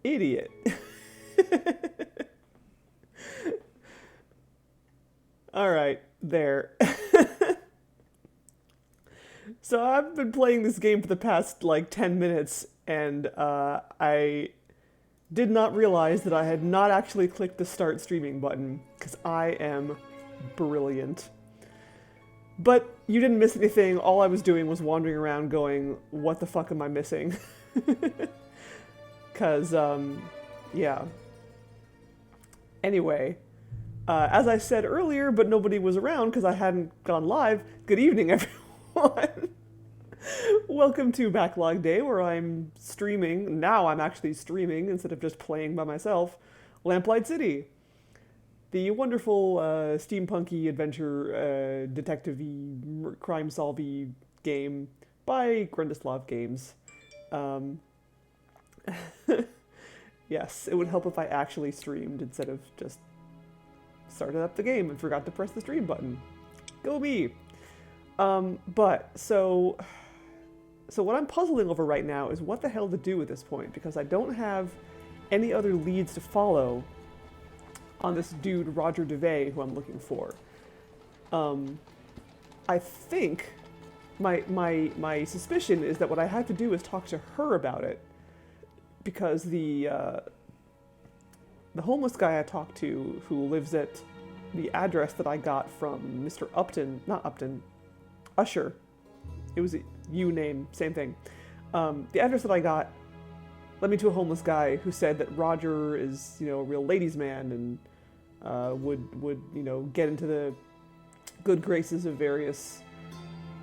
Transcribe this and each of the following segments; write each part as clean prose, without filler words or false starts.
idiot. All right, there. So I've been playing this game for the past like 10 minutes, and I did not realize that I had not actually clicked the start streaming button, because I am brilliant. But you didn't miss anything. All I was doing was wandering around going, what the fuck am I missing? Because, yeah. Anyway, as I said earlier, but nobody was around because I hadn't gone live, good evening, everyone. Welcome to Backlog Day, where I'm streaming. Now I'm actually streaming instead of just playing by myself. Lamplight City, the wonderful steampunky adventure detective-y crime-solvey game by Grundislav Games. Yes, it would help if I actually streamed instead of just started up the game and forgot to press the stream button. Go me! So what I'm puzzling over right now is what the hell to do at this point, because I don't have any other leads to follow on this dude, Roger DeVay, who I'm looking for. I think my suspicion is that what I have to do is talk to her about it, because the homeless guy I talked to, who lives at the address that I got from Mr. Upton, not Upton, Usher. It was a U name, same thing. The address that I got led me to a homeless guy who said that Roger is, a real ladies' man and would get into the good graces of various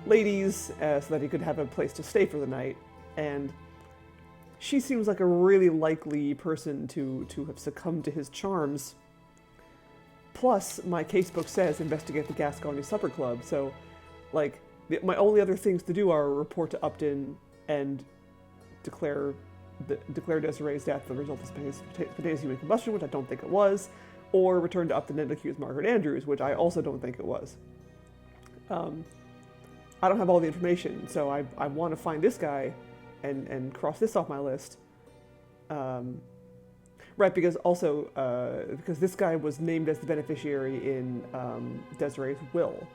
ladies so that he could have a place to stay for the night. And she seems like a really likely person to have succumbed to his charms. Plus, my casebook says investigate the Gascogne Supper Club, so, like, my only other things to do are report to Upton and declare Desiree's death the result of spontaneous human combustion, which I don't think it was, or return to Upton and accuse Margaret Andrews, which I also don't think it was. I don't have all the information, so I want to find this guy and cross this off my list. Right, because this guy was named as the beneficiary in Desiree's will,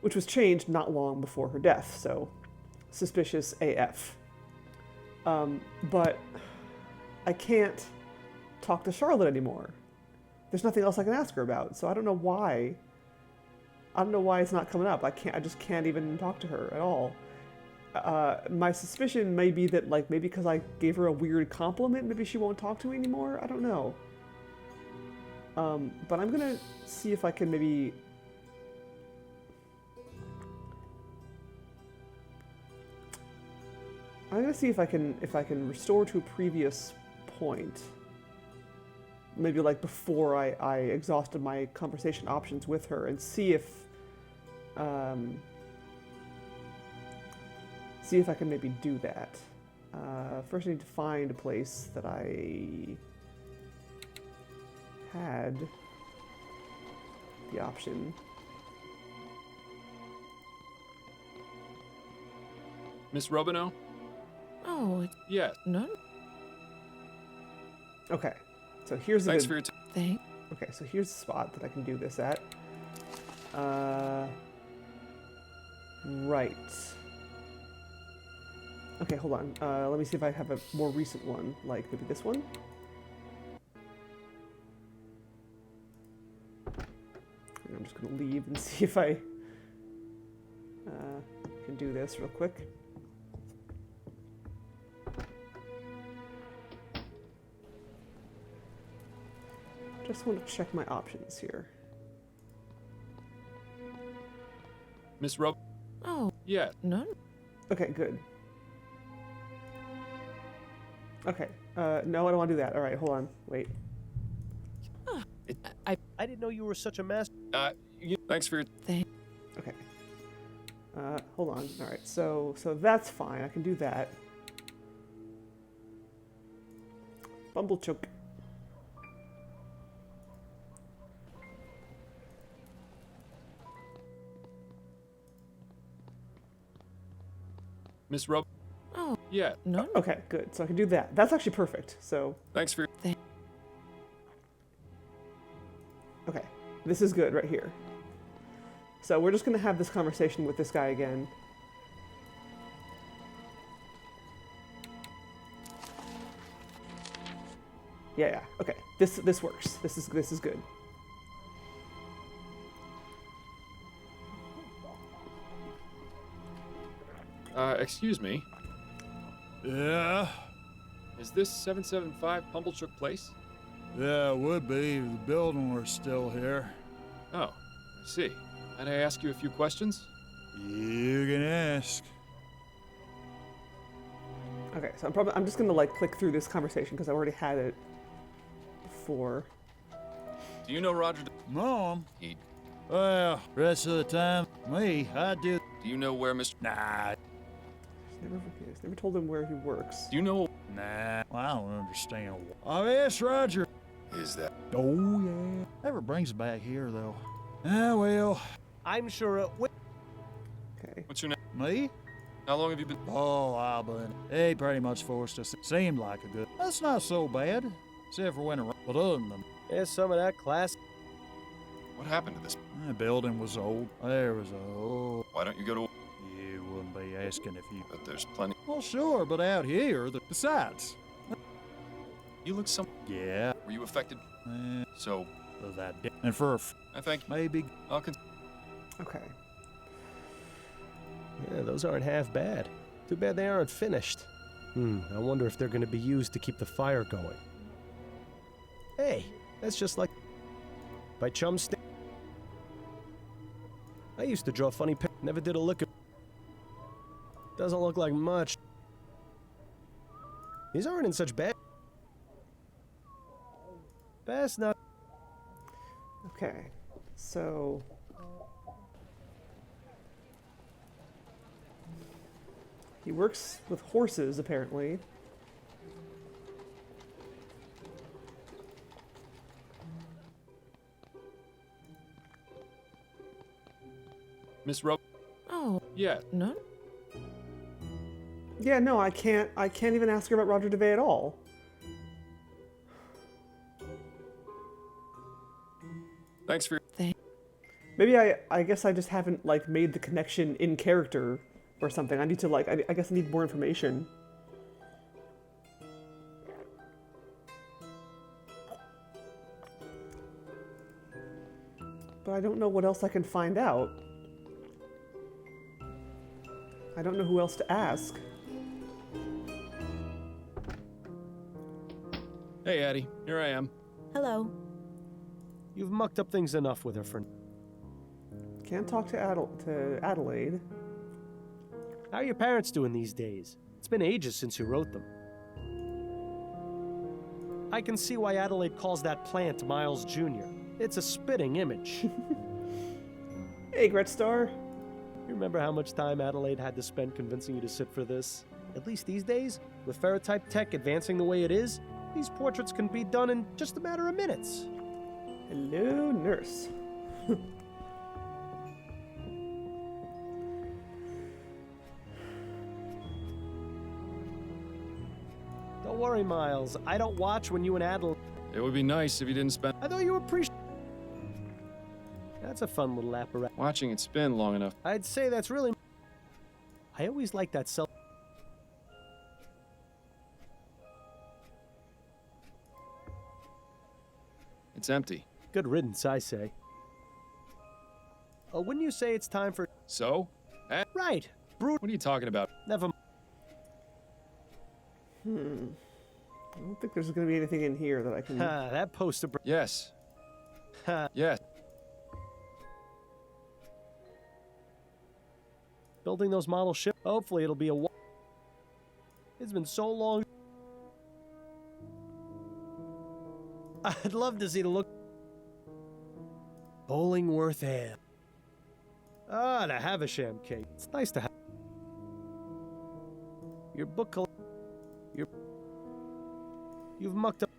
which was changed not long before her death, so suspicious AF. But I can't talk to Charlotte anymore. There's nothing else I can ask her about, so I don't know why. I don't know why it's not coming up. I just can't even talk to her at all. My suspicion may be that, like, maybe because I gave her a weird compliment, maybe she won't talk to me anymore? I don't know. But I'm gonna see if I can maybe... I'm gonna see if I can restore to a previous point. Maybe like before I exhausted my conversation options with her, and see if I can maybe do that. First I need to find a place that I had the option. Miss Robino? Oh, Yeah. no. Okay, so here's the Thanks for your time. Thank. Okay, so here's the spot that I can do this at. Right. Okay, hold on. Let me see if I have a more recent one, like maybe this one. I'm just gonna leave and see if I can do this real quick. Just want to check my options here. Miss Rob? Oh, Yeah. no. Okay, good. Okay, no, I don't want to do that. All right, hold on, wait. I I didn't know you were such a master. Thanks for your... think. Okay. Hold on. All right, so that's fine. I can do that. Bumblechook. Miss Rob? Oh, yet. No. Okay, good. So I can do that. That's actually perfect. So, Thanks for your... okay. This is good right here. So we're just going to have this conversation with this guy again. Yeah. Okay. This works. This is good. Excuse me. Yeah? Is this 775 Pumblechook Place? Yeah, it would be if the building were still here. Oh, I see. Might I ask you a few questions? You can ask. Okay, so I'm just gonna like click through this conversation because I already had it before. Do you know Roger? Mom? He... Well, rest of the time, me, I do. Do you know where Mr... Nah. He's never told him where he works. Do you know... Nah. Well, I don't understand. I've asked Roger. Is that... Oh, yeah. Never brings it back here, though. Ah, well. I'm sure it will. Okay. What's your name? Me? How long have you been... Oh, I've been. He pretty much forced us. Seemed like a good. That's not so bad. Except for when around. But other than them, There's some of that class. What happened to this? the building was old. There was a old. Why don't you go to... You wouldn't be asking if you. But there's plenty... Well, sure, but out here, besides. You look some... Yeah. Were you affected? So... That. And for I think... maybe. I'll con... Okay. Yeah, those aren't half bad. Too bad they aren't finished. I wonder if they're going to be used to keep the fire going. Hey, that's just like... By chum stick. I used to draw funny pictures. Never did a lick of... Doesn't look like much. These aren't in such bad... Best not... Okay. So... He works with horses, apparently. Miss Rob... Oh, Yeah. no. Yeah, no, I can't even ask her about Roger DeVay at all. Thanks for... Maybe I guess I just haven't, like, made the connection in character or something. I need to, like, I guess I need more information. But I don't know what else I can find out. I don't know who else to ask. Hey, Addie. Here I am. Hello. You've mucked up things enough with her for... Can't talk to Adelaide. How are your parents doing these days? It's been ages since you wrote them. I can see why Adelaide calls that plant Miles Jr. It's a spitting image. Hey, Gretstar. You remember how much time Adelaide had to spend convincing you to sit for this? At least these days, with ferrotype tech advancing the way it is, these portraits can be done in just a matter of minutes. Hello, nurse. Don't worry, Miles. I don't watch when you and Adelaide... It would be nice if you didn't spend... I thought you appreciate... That's a fun little apparatus. Watching it spin long enough. I'd say that's really... I always like that self... It's empty. Good riddance, I say. Oh, wouldn't you say it's time for... So? Right. Brute. What are you talking about? Never... I don't think there's going to be anything in here that I can... Ha, that poster... Yes. Ha. Yes. Building those model ships. Hopefully it'll be a... It's been so long. I'd love to see the look... Bollingworth Ave. Ah, the Havisham cake. It's nice to have... Your book collection... You've mucked up...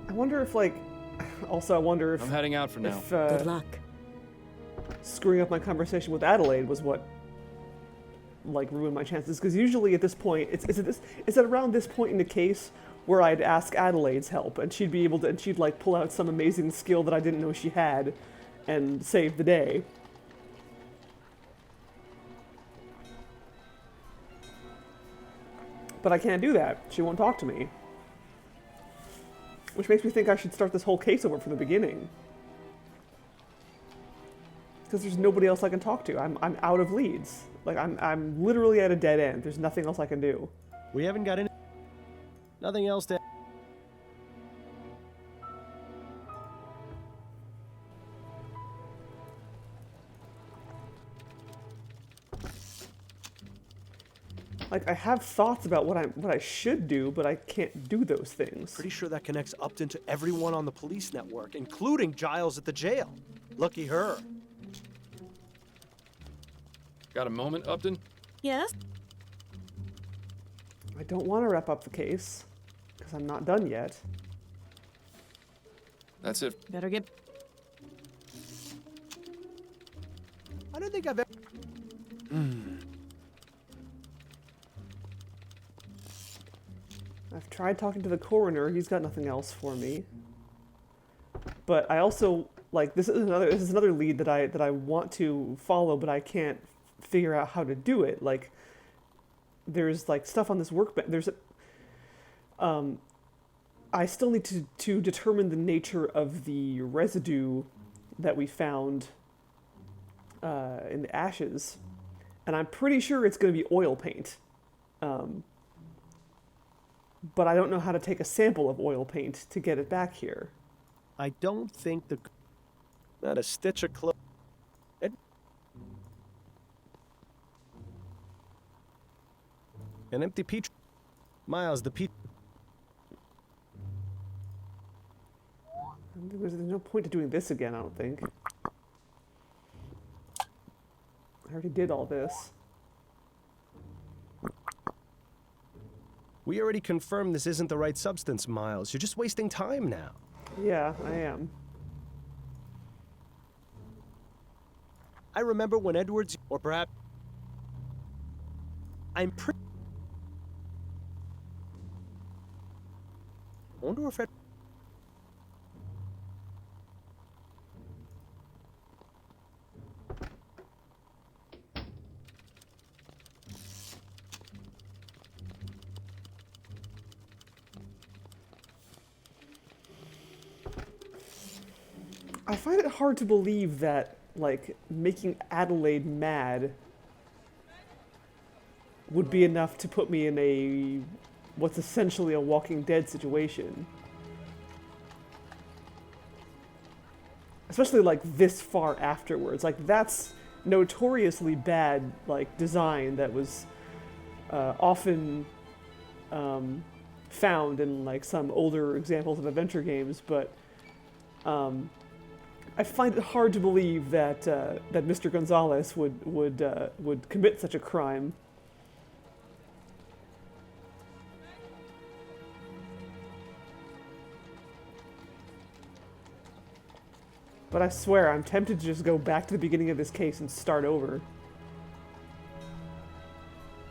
I wonder if, like... Also, I wonder if... I'm heading out for now. If, Good luck. screwing up my conversation with Adelaide was what like ruin my chances, because usually at this point, it's at around this point in the case where I'd ask Adelaide's help, and she'd be able to, and she'd like pull out some amazing skill that I didn't know she had, and save the day. But I can't do that. She won't talk to me. Which makes me think I should start this whole case over from the beginning. Because there's nobody else I can talk to. I'm out of leads. Like, I'm literally at a dead end. There's nothing else I can do. We haven't got any... Nothing else to... Like, I have thoughts about what I should do, but I can't do those things. Pretty sure that connects Upton to everyone on the police network, including Giles at the jail. Lucky her. Got a moment, Upton? Yes? I don't want to wrap up the case, because I'm not done yet. That's it. Better get... I don't think I've ever... I've tried talking to the coroner. He's got nothing else for me. But I also, like, this is another lead that I want to follow, but I can't figure out how to do it. Like, there's like stuff on this workbench. I still need to determine the nature of the residue that we found in the ashes, and I'm pretty sure it's going to be oil paint. But I don't know how to take a sample of oil paint to get it back here. I don't think the... Not a stitch of clothes. An empty peach... Miles, the peach... There's no point to doing this again, I don't think. I already did all this. We already confirmed this isn't the right substance, Miles. You're just wasting time now. Yeah, I am. I remember when Edwards... Or perhaps... I'm pretty... I wonder if... I find it hard to believe that, like, making Adelaide mad would be enough to put me in a... what's essentially a Walking Dead situation. Especially, like, this far afterwards. Like, that's notoriously bad, like, design that was often found in, like, some older examples of adventure games, but... I find it hard to believe that that Mr. Gonzalez would commit such a crime. But I swear, I'm tempted to just go back to the beginning of this case and start over.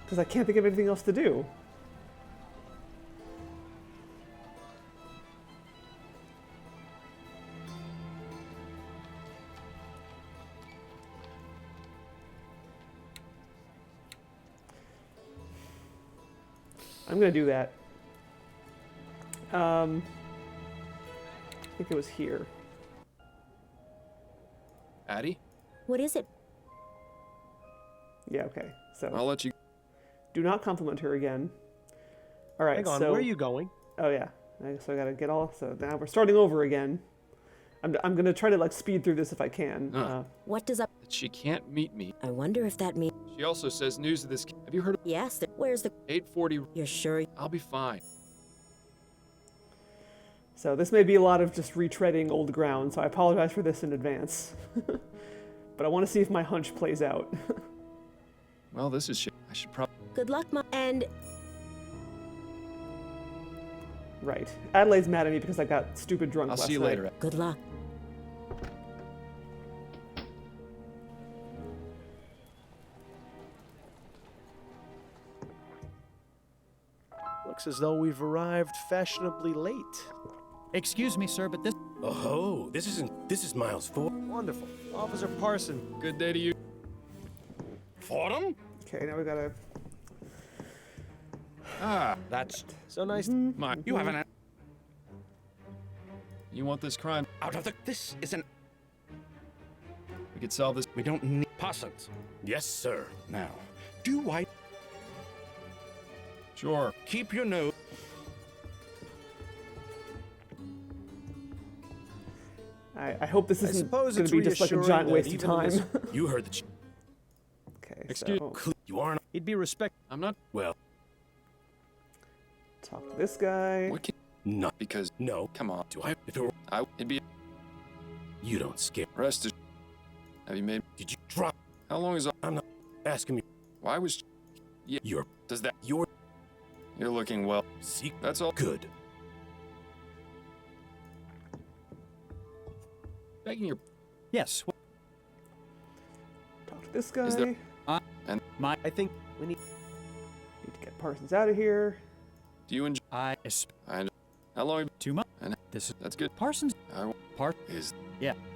Because I can't think of anything else to do. I'm gonna do that. I think it was here. Addie? What is it? Yeah, okay. So I'll let you... do not compliment her again. All right. Hang on, so, where are you going? Oh yeah. So I gotta get all. So now we're starting over again. I'm gonna try to like speed through this if I can. What does up? That she can't meet me. I wonder if that means... She also says news of this... Have you heard of... Yes, where's the... 840... You're sure? I'll be fine. So this may be a lot of just retreading old ground. So I apologize for this in advance. But I want to see if my hunch plays out. Well, this is shit. I should probably... Good luck, and... Right. Adelaide's mad at me because I got stupid drunk I'll last see you night. later. Good luck. Looks as though we've arrived fashionably late. Excuse me, sir, but this. Oh, this is Miles Ford. Wonderful. Officer Parson. Good day to you. Fordham? Okay, now we gotta. Ah, That's So nice. my. you haven't You want this crime? out of the. This is an. We could solve this. We don't need Parsons. Yes, sir. Now, do I Sure. keep your nose? I hope this I isn't suppose gonna it's be just like a reassuring giant that waste of even in time. this- You heard the. Okay, Excuse- so You aren't. He'd be respect. I'm not. Well, talk to this guy. What can? not Because. no. Come on. Do I? If it were, It'd be. you don't scare. Rest. Have you made? Did you drop? How long is? I'm not asking you. Why was? You're. Does that? You're. You're looking well. See. That's all. Good. Begging your. Yes. Talk to this guy. Is there- I think we need. Need to get Parsons out of here. Do you enjoy? I. How long? Too much. And This is that's good. Parsons. I Part. is.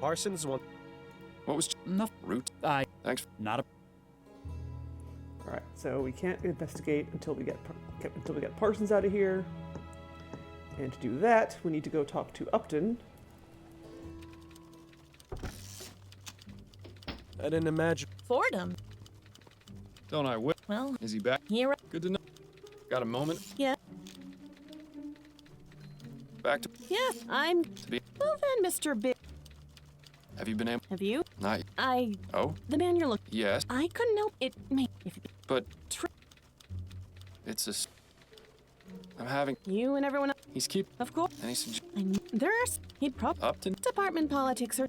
Parsons one. What was? No. Root. I. Thanks. Not a. All right, so we can't investigate until we get Parsons out of here. And to do that, we need to go talk to Upton. I didn't imagine. Fordham. Don't I? Whip? Well, Is he back? here. Good to know. Got a moment? Yeah. Back to. Yes, I'm. be- Well then, Mr. Big. Have you been able? Have you? Not. Oh. The man you're looking. Yes. I couldn't help it. If But tr- it's a. I'm having. you and everyone else, He's keep. of course. Any suggestions? There's. He'd probably. Upton. Department politics or.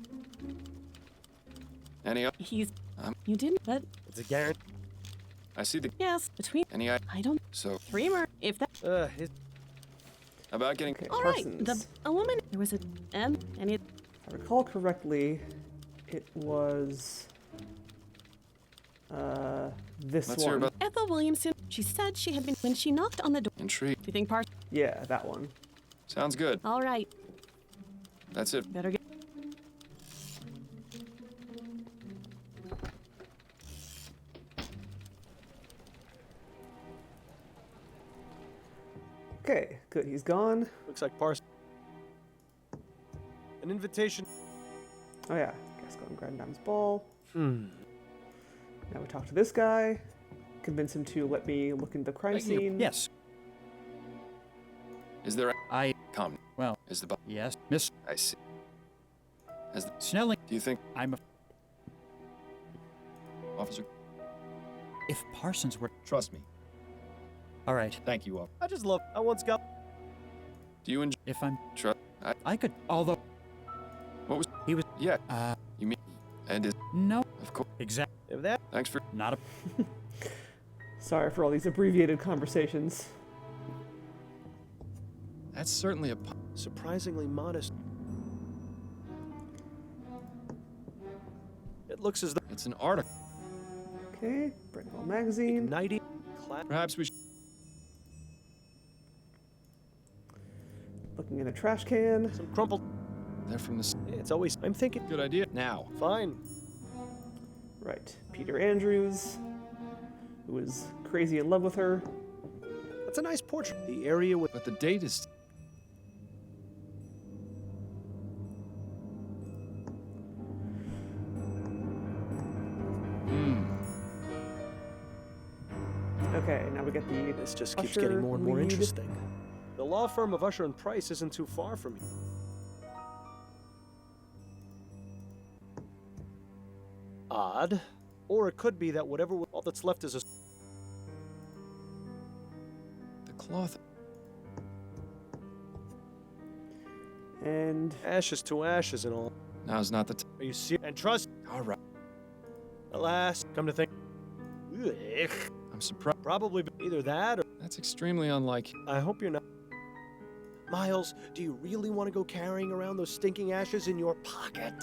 Any? He's. Um. You didn't, but It's a guarantee. I see the. yes, between. Any? I don't. So Reamer, if that. about getting. Okay, All right. Parsons. A woman. There was a M. And it. If I recall correctly, it was this Let's one. hear about. Ethel Williamson. She said she had been when she knocked on the door. Intrigue. Do you think part? Yeah, that one. Sounds good. All right. That's it. Better get. Okay, good. He's gone. Looks like Parsons. An invitation. Oh yeah, guess go and grab Diamond's ball. Hmm. Now we talk to this guy. Convince him to let me look into the crime Thank you. scene. Yes. Is there? I. Come. Well. Is the. Bu- Yes. Miss I see. As the. Snelling. Do you think, I'm a. officer? If Parsons were. Trust me. All right. Thank you, officer. I just love. I once got. Do you enjoy? If I'm. Trust. I could. Although. What was? He was. Yeah. Uh. You mean? And is. No. Of course. Exact. If that. Thanks for. Not a. Sorry for all these abbreviated conversations. That's certainly a. Surprisingly modest. It looks as though It's an article. Okay, Brandwell magazine. igniting. Perhaps we should. Looking in a trash can. Some crumpled. They're from the. It's always. I'm thinking. Good idea. Now. Fine. Right, Peter Andrews, who was crazy in love with her. That's a nice portrait. The area with. But the date is. Okay, now we get the. This just keeps Usher getting more and more lead. interesting. The law firm of Usher and Price isn't too far from you. Odd. Or it could be that whatever all that's left is a. The cloth. And Ashes to ashes and all. Now's not the time. Are you serious? And trust. All right. Alas, come to think. Ugh. I'm surprised. Probably either that or. That's extremely unlike. I hope you're not. Miles, do you really want to go carrying around those stinking ashes in your pocket?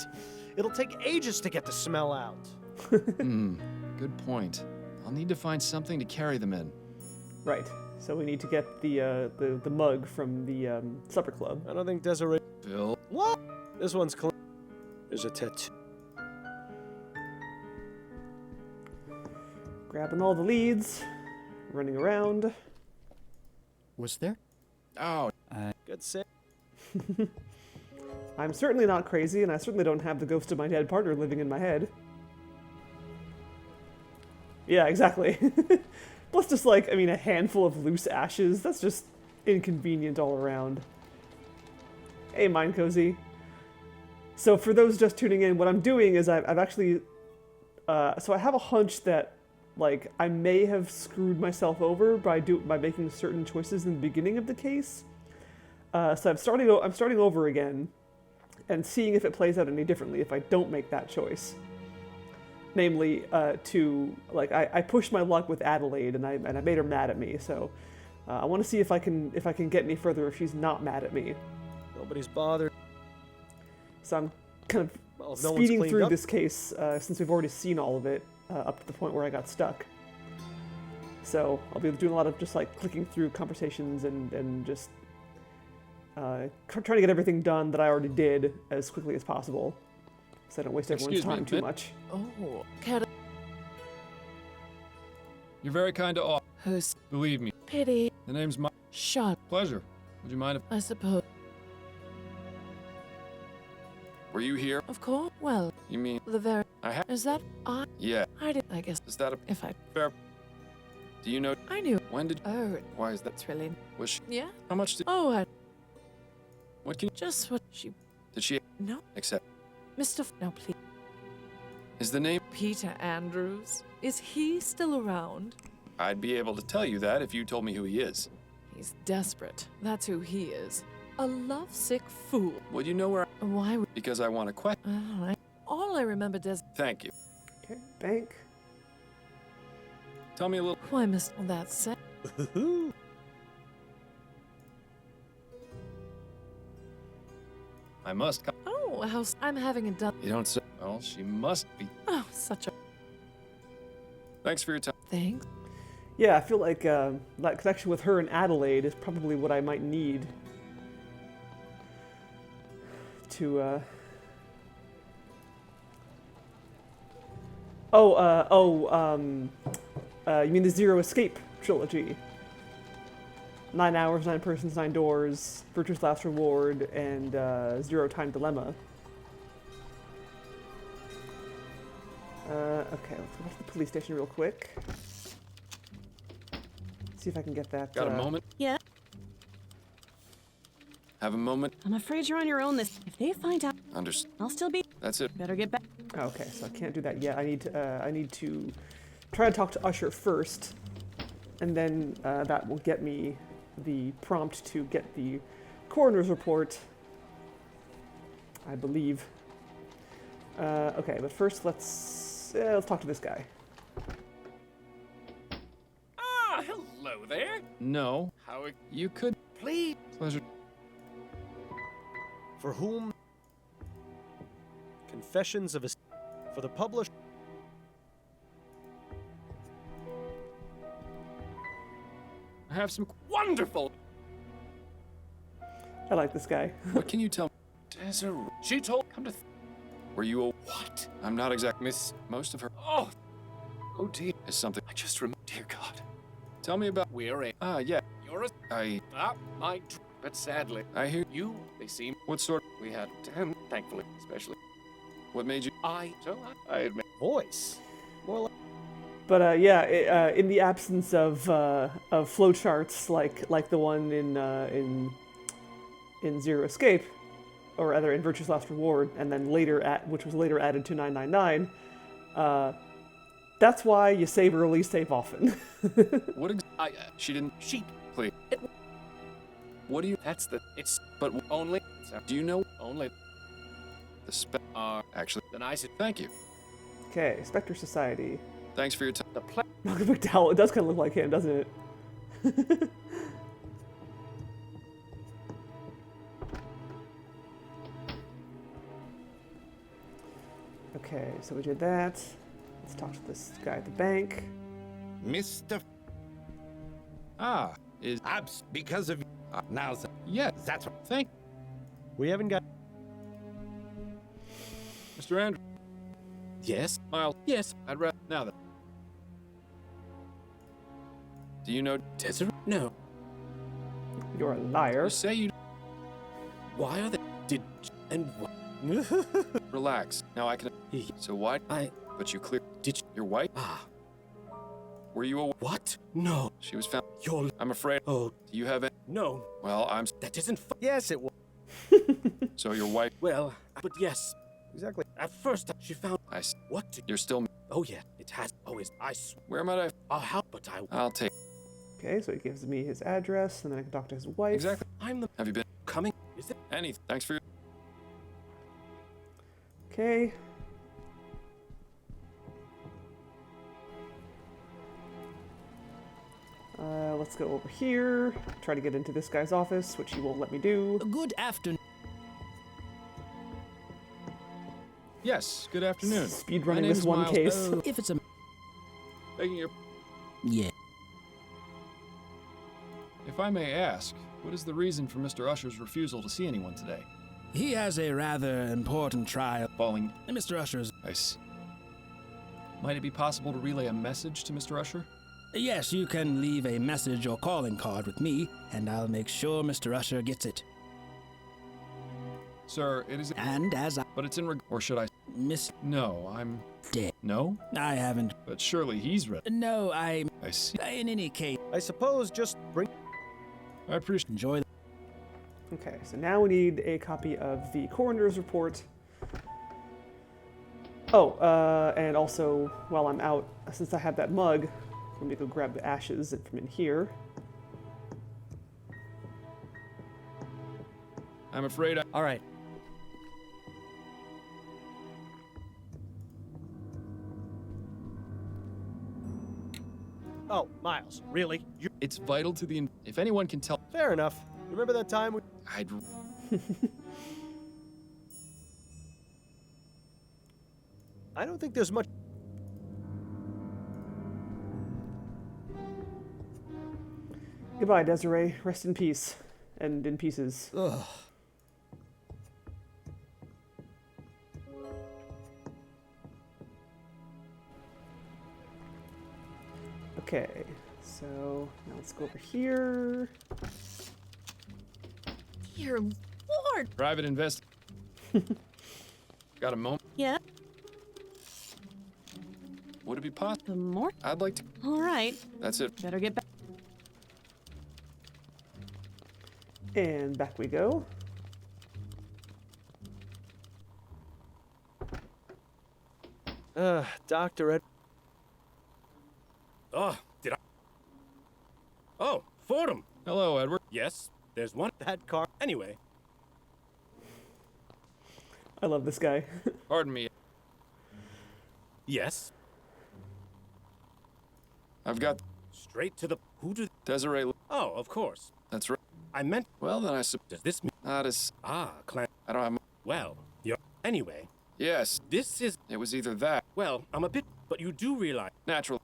It'll take ages to get the smell out. Good point. I'll need to find something to carry them in. right, So we need to get the mug from the supper club. I don't think Desiree. Bill. What? This one's clean. There's a tattoo. Grabbing all the leads, running around. Was there? Oh, Good save. I'm certainly not crazy, and I certainly don't have the ghost of my dead partner living in my head. Yeah, exactly. Plus just like, I mean, a handful of loose ashes, that's just inconvenient all around. Hey, Mind Cozy. So for those just tuning in, what I'm doing is I've actually... so I have a hunch that, like, I may have screwed myself over by making certain choices in the beginning of the case. So I'm starting over again and seeing if it plays out any differently if I don't make that choice. Namely, I pushed my luck with Adelaide and I made her mad at me. So I want to see if I can get any further if she's not mad at me. Nobody's bothered. So I'm kind of Well, if no one's speeding cleaned through up. this case since we've already seen all of it up to the point where I got stuck. So I'll be doing a lot of just like clicking through conversations and just trying to get everything done that I already did as quickly as possible, so I don't waste everyone's Excuse me, time too Vin? much. Oh, cat. you're very kind to all. Who's Believe me, pity? the name's my Shut. pleasure. Would you mind if... I suppose. Were you here? Of course. Well, You mean... the very. I have... Is that Yeah. I did. I guess Is that a... if I. fair... Do you know... I knew. When did... Oh, Why is that... that's really. Was she... Yeah. How much did... Oh, What can... just what she. Did she... No, accept? Mr. No, please. Is the name... Peter Andrews. Is he still around? I'd be able to tell you that if you told me who he is. He's desperate. That's who he is. A lovesick fool. Would you know where... Why would? Because I want to question... All I remember does. Thank you. Okay, bank. Tell me a little... Why, Miss? That said. I must... Oh, house. I'm having a done. You don't say... Well, she must be... Oh, such a Thanks for your time. thing. Yeah, I feel like that connection with her and Adelaide is probably what I might need to. You mean the Zero Escape trilogy? 9 Hours, 9 Persons, 9 Doors, Virtue's Last Reward, and Zero Time Dilemma. Okay, let's go back to the police station real quick. See if I can get that. Got a moment? Yeah, Have a moment? I'm afraid you're on your own this. If they find out, Understand. I'll still be. That's it. Better get back. Okay, so I can't do that yet. I need to try to talk to Usher first, and then that will get me the prompt to get the coroner's report, I believe. Okay, but first let's talk to this guy. Ah, hello there. No. How... You could... Please. Pleasure. For whom? Confessions of a... For the publisher. I have some... Wonderful. I like this guy. What can you tell me? Desiree. She told... Come to... Were you a... What? I'm not exact... Miss... Most of her... Oh. Oh, dear. Is something... I just remember... Dear God. Tell me about... We're a... Ah, yeah. You're a... I... Ah, my... But sadly... I hear... You... They seem... What sort... We had... Damn... Thankfully. Especially... What made you... I admit... Voice. More like. But yeah, in the absence of flowcharts like the one in Zero Escape, or rather in Virtue's Last Reward, and then which was later added to 999. That's why you save early, save often. What she didn't... She... Please. It... What do you... That's the... It's... But... Only... Do you know... Only... The spec... Actually... Then I said... Thank you. Okay, Spectre Society. Thanks for your time. The play... Malcolm McDowell. It does kind of look like him, doesn't it? Okay, so we did that. Let's talk to this guy at the bank. Mr... Ah. is Because of now. yeah. That's Thank We haven't got. Mr. Andrew. yes. Miles. Yes. I'd rather now that. Do you know? Desiree? No. You're a liar. You say you Why are they? Did and what? relax. Now I can. So why? But you clear. Did you, Your wife? ah? Were you aware? What? No. She was found. You're. I'm afraid. Oh Do you have it? no. Well, That isn't. Yes, it was. so your wife. Well, but yes. Exactly. At first, she found. I. What? To, You're still. oh yeah. It has always. I swear. Where might I? I'll help, but I. I'll take. Okay, so he gives me his address, and then I can talk to his wife. Exactly. I'm the Have you been? coming. Is it? Any. Thanks for your. Okay. Let's go over here. Try to get into this guy's office, which he won't let me do. Good afternoon. Yes. Good afternoon. Speed My running name this is one Miles case. If it's a Begging your. yeah, If I may ask, what is the reason for Mr. Usher's refusal to see anyone today? he has a rather important trial. Falling Mr. Usher's. ice. Might it be possible to relay a message to Mr. Usher? Yes, you can leave a message or calling card with me, and I'll make sure Mr. Usher gets it. Sir, it is. And as I But it's in or should I? miss No, I'm. dead, No? I haven't. But surely he's ready. No, I. I see. In any case, I suppose just bring. I appreciate. enjoy. Okay, so now we need a copy of the coroner's report. Oh, and also, while I'm out, since I have that mug, let me go grab the ashes from in here. I'm afraid I. All right. Oh, Miles, really? You It's vital to the. If anyone can tell. fair enough. Remember that time we... I'd. I don't think there's much. Goodbye, Desiree. Rest in peace. And in pieces. Ugh. Okay, so now let's go over here. Dear Lord. Private invest. Got a moment? Yeah. Would it be possible? The more. I'd like to. All right. That's it. Better get back. And back we go. Dr. Ed. Oh, did I? Oh, Fordham. Hello, Edward. Yes. There's one. That car. Anyway. I love this guy. Pardon me. Yes. I've got Straight to the. Who did? Desiree. Oh, of course. That's right. I meant. Well, then I suppose. Does this mean? Not as. Ah, Clan. I don't have. Well, you're. Anyway, Yes, this is. it was either that. Well, I'm a bit. But you do realize Natural.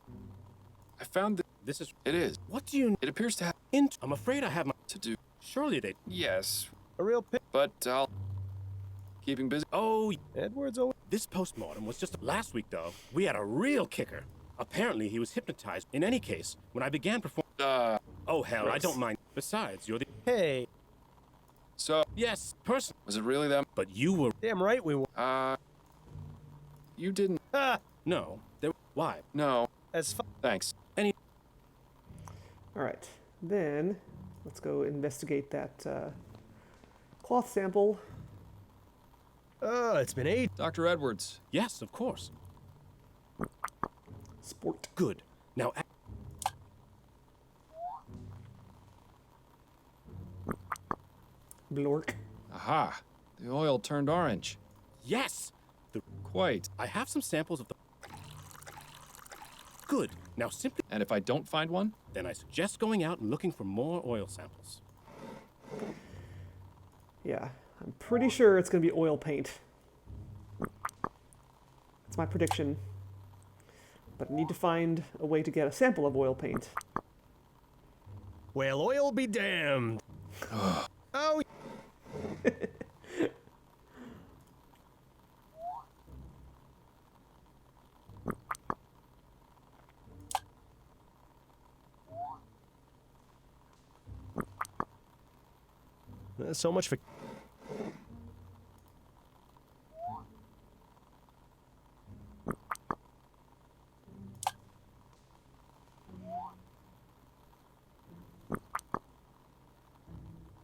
I found that this is. it is. What do you. It appears to have I'm afraid I have my. to do. Surely they. Yes, A real pick. but I'll. Keeping busy. Oh, Edward's always. this postmortem was just last week, though. We had a real kicker. Apparently, he was hypnotized. In any case, when I began performing. Oh hell, I Gross. don't mind. Besides, you're the. Hey, So, Yes, person. was it really them? But you were. damn right we were. You didn't. Ha! No. There. Why? No, As far. thanks. Alright, then let's go investigate that cloth sample. It's been 8. Dr. Edwards. Yes, of course. Sport. Good. Now. Blork. Aha, the oil turned orange. Yes. Quite. I have some samples of the. Good. Now simply. And if I don't find one? Then I suggest going out and looking for more oil samples. Yeah, I'm pretty sure it's going to be oil paint. That's my prediction. But I need to find a way to get a sample of oil paint. Well, oil be damned. Oh. So much for.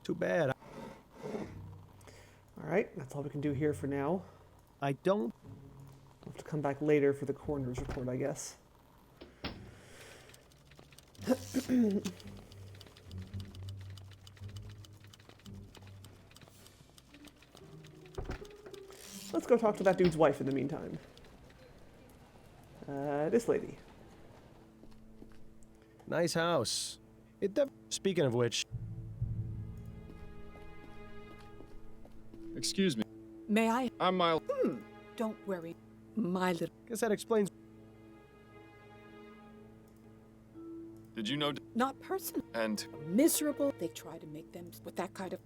Too bad. All right, that's all we can do here for now. I don't. We'll have to come back later for the coroner's report, I guess. Let's go talk to that dude's wife in the meantime. This lady. Nice house. Speaking of which, Excuse me. May I? I'm Miles. Don't worry. My little. guess that explains. Did you know? Not personal. And Miserable. They try to make them with that kind of.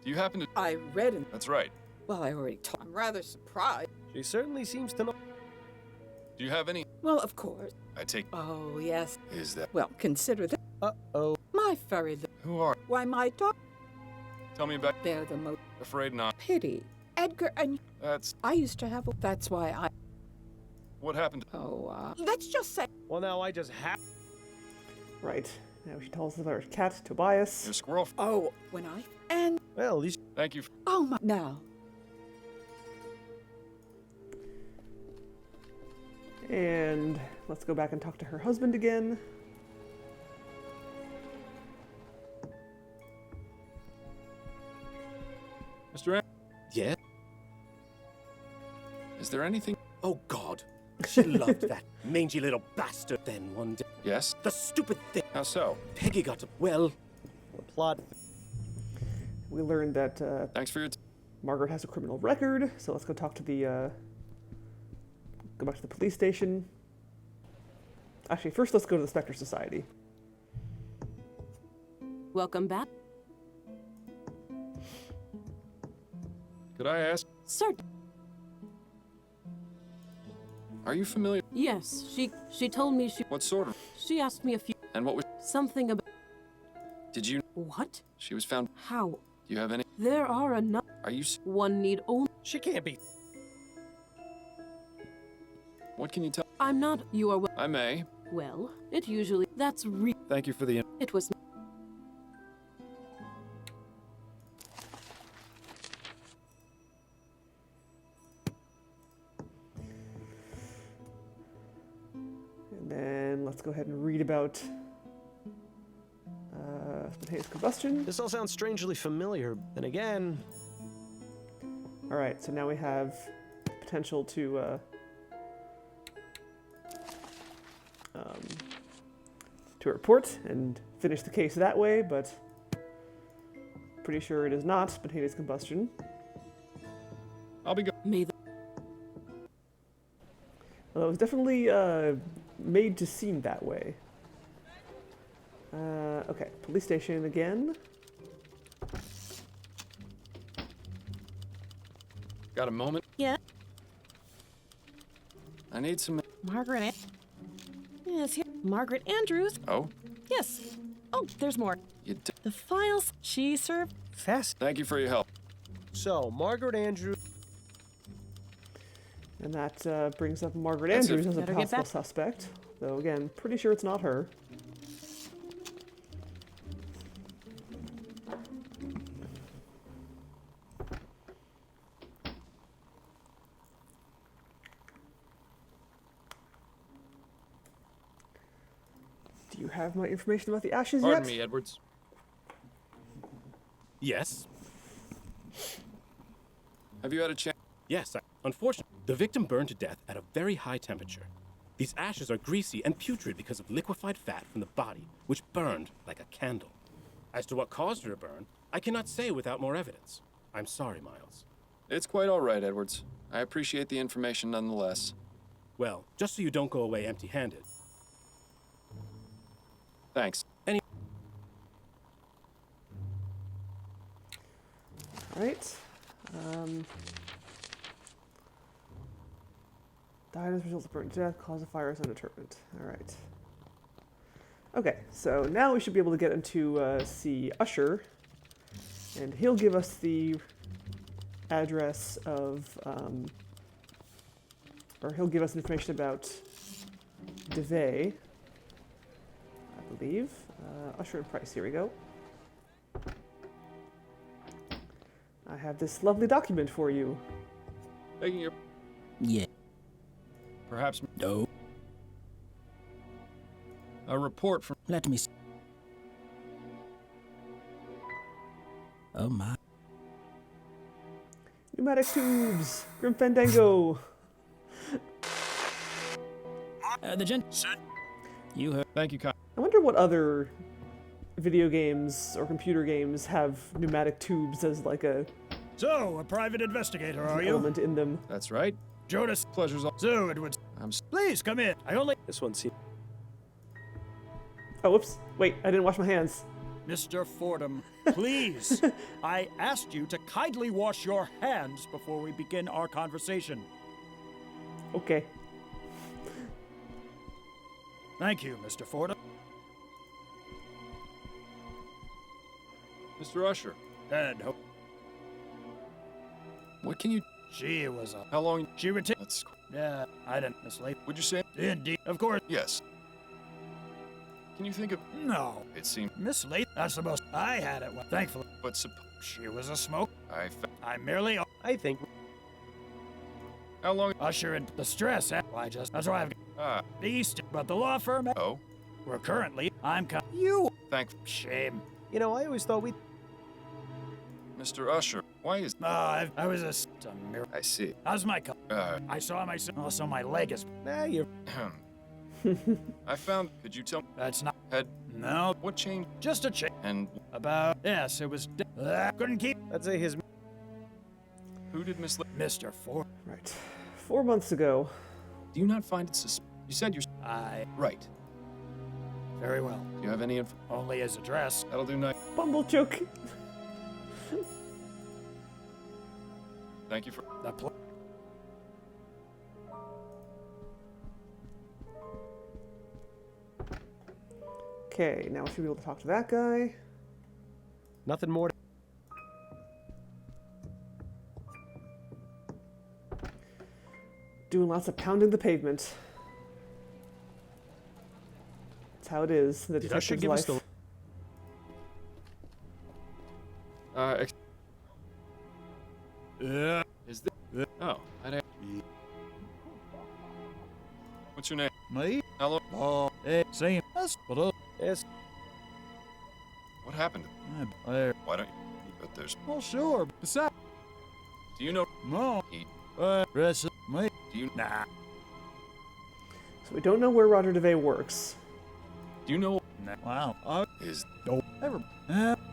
do you happen to? I read in. That's right. Well, I already told. I'm rather surprised. She certainly seems to know. Do you have any? Well, of course. I take. Oh, yes. Is that? Well, consider that. Uh-oh. My furry. Who are? Why, my dog. Tell me about. They're the most. Afraid not. Pity. Edgar and. That's. I used to have. That's why I. What happened? Oh, let's just say. Well, now I just have. Right. Now she tells us about her cat, Tobias. Your squirrel. Oh, when I. And. Well, at least. Thank you. Oh, my. Now. And let's go back and talk to her husband again. Mr. Yeah? Is there anything? Oh, God. She loved that mangy little bastard. Then one day, Yes. the stupid thing. How so? Peggy got to. Well, The plot. We learned that Thanks for your. Margaret has a criminal record, so let's go talk to the, go back to the police station. Actually, first let's go to the Spectre Society. Welcome back. Could I ask? Sir. Are you familiar? Yes, she told me What sort of? she asked me a few And what was? something about Did you? what? She was found. How? Do you have any? There are enough. Are you? One need only. She can't be. What can you tell? I'm not. You are I may. well. It usually. That's Thank you for the. It was. And then let's go ahead and read about spontaneous combustion. This all sounds strangely familiar. And again, All right, so now we have potential to report and finish the case that way, but pretty sure it is not spontaneous combustion. I'll be go. May the Although it was definitely made to seem that way. Okay, police station again. Got a moment? Yeah. I need some. Margaret. Yes, here. Margaret Andrews. Oh, Yes. Oh, there's more. you. The files she served. fast. Thank you for your help. So, Margaret Andrews. And that brings up Margaret That's Andrews it. as a Better get possible back. suspect. Though, again, pretty sure it's not her. Do you have my information about the ashes Pardon yet? me, Edwards. yes. Have you had a chance? Yes, unfortunately, the victim burned to death at a very high temperature. These ashes are greasy and putrid because of liquefied fat from the body, which burned like a candle. As to what caused her to burn, I cannot say without more evidence. I'm sorry, Miles. It's quite all right, Edwards. I appreciate the information nonetheless. Well, just so you don't go away empty-handed. Thanks. Right. Died as a result of burnt to death, cause of fire is undetermined. Alright. Okay, so now we should be able to get into see Usher, and he'll give us the address of, or he'll give us information about DeVay, I believe. Usher and Price, here we go. I have this lovely document for you. Taking your... Yeah. Perhaps No. a report from... Let me see. Oh my. Pneumatic tubes! Grim Fandango! The gent. You heard. Thank you, Kyle. I wonder what other video games or computer games have pneumatic tubes as like a So, a private investigator, are you? element in them. That's right. Jonas. Pleasure's all... So, it would. Please come in. I only. This one seems... Oh, whoops. Wait, I didn't wash my hands. Mr. Fordham, please. I asked you to kindly wash your hands before we begin our conversation. Okay. Thank you, Mr. Fordham. Mr. Usher, And hope what can you... she was a. How long... She would take. That's... Yeah, I didn't mislead. Would you say... Indeed. Of course. Yes. Can you think of... No. It seemed... Mislead. That's the most. I had it. Well, thankfully. But She was a smoke. I merely. I think... How long... Usher in the stress. Why just. That's why I've. Ah, Beast. But the law firm. oh. We're currently. I'm. You. Thank... Shame. You know, I always thought we... Mr. Usher, why is... I was a mirror. I see. How's my cup? I saw myself. Also, my leg is. Nah, you're... I found... Could you tell... That's not. Had... No. What changed? Just a change. And About. Yes, it was. Couldn't keep. I'd say his... who did mislead... Mr. Ford. Right. 4 months ago. Do you not find it You said you're... Right. Very well. Do you have any info? Only his address. That'll do night. Bumble choke. Thank you for... The pl- Okay, now we should be able to talk to that guy. Nothing more... Doing lots of pounding the pavement. That's how it is. The Did Usher detective's give life. us the... Is this... Oh, what's your name? Me? Hello? Oh, same. That's what Yes. What happened? There. Why don't you... But there's... Well, sure. Besides. Do you know... No. He... Rest of me. Do you... Nah. So we don't know where Roger DeVay works. Do you know... Nah. Wow. Is... Don't ever.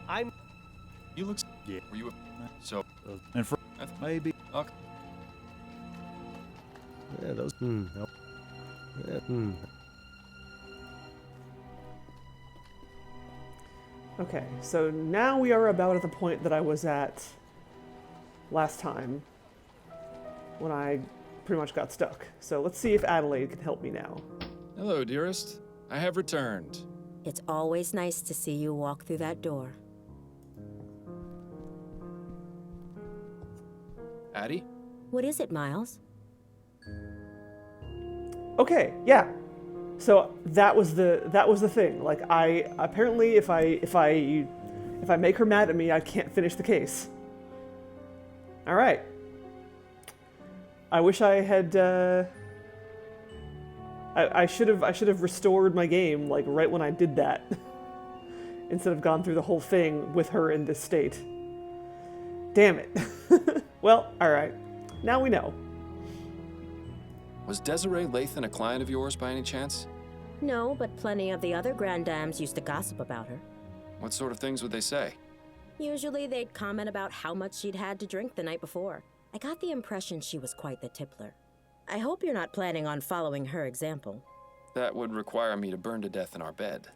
I'm... You look... Yeah. Were you a... So... And for maybe. Okay. Yeah, those... No. Yeah, Okay, so now we are about at the point that I was at last time when I pretty much got stuck. So let's see if Adelaide can help me now. Hello, dearest. I have returned. It's always nice to see you walk through that door. Addie? What is it, Miles? Okay, yeah. So that was the thing. Like I apparently if I make her mad at me, I can't finish the case. All right. I wish I had. I should have restored my game like right when I did that, instead of gone through the whole thing with her in this state. Damn it. Well, all right. Now we know. Was Desiree Lathan a client of yours by any chance? No, but plenty of the other grand dames used to gossip about her. What sort of things would they say? Usually they'd comment about how much she'd had to drink the night before. I got the impression she was quite the tippler. I hope you're not planning on following her example. That would require me to burn to death in our bed.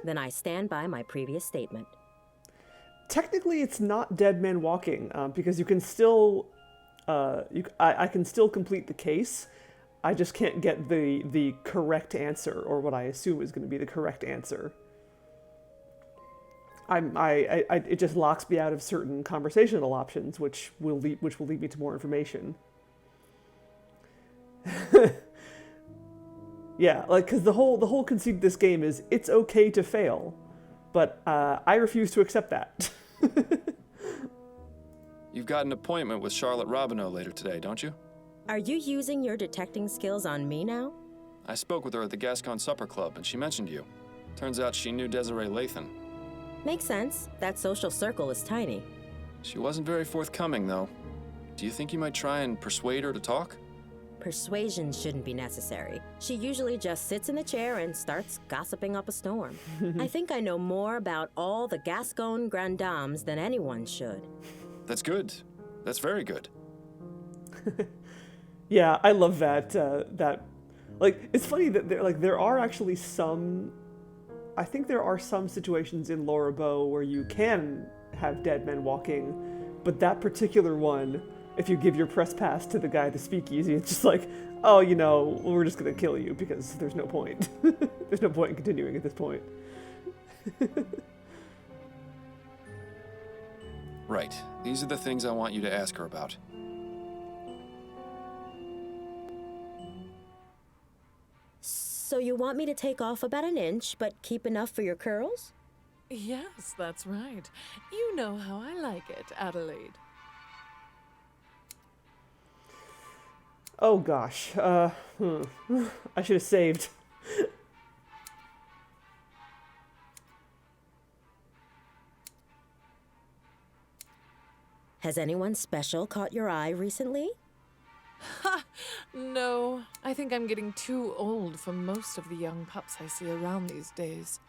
Then I stand by my previous statement. Technically, it's not Dead Man Walking, because you can still, I can still complete the case. I just can't get the correct answer, or what I assume is going to be the correct answer. It just locks me out of certain conversational options, which will lead me to more information. Yeah, like, because the whole conceit of this game is it's okay to fail, but I refuse to accept that. You've got an appointment with Charlotte Robineau later today, don't you? Are you using your detecting skills on me now? I spoke with her at the Gascon Supper Club, and she mentioned you. Turns out she knew Desiree Lathan. Makes sense. That social circle is tiny. She wasn't very forthcoming, though. Do you think you might try and persuade her to talk? Persuasion shouldn't be necessary. She usually just sits in the chair and starts gossiping up a storm. I think I know more about all the Gascon Grand Dames than anyone should. That's good. That's very good. Yeah, I love that. Like, it's funny that there are actually some. I think there are some situations in Laura Bow where you can have dead men walking, but that particular one, if you give your press pass to the guy at the speakeasy, it's just like, oh, you know, we're just gonna kill you because there's no point. There's no point in continuing at this point. Right. These are the things I want you to ask her about. So you want me to take off about an inch, but keep enough for your curls? Yes, that's right. You know how I like it, Adelaide. Oh gosh. I should have saved. Has anyone special caught your eye recently? Ha! No, I think I'm getting too old for most of the young pups I see around these days.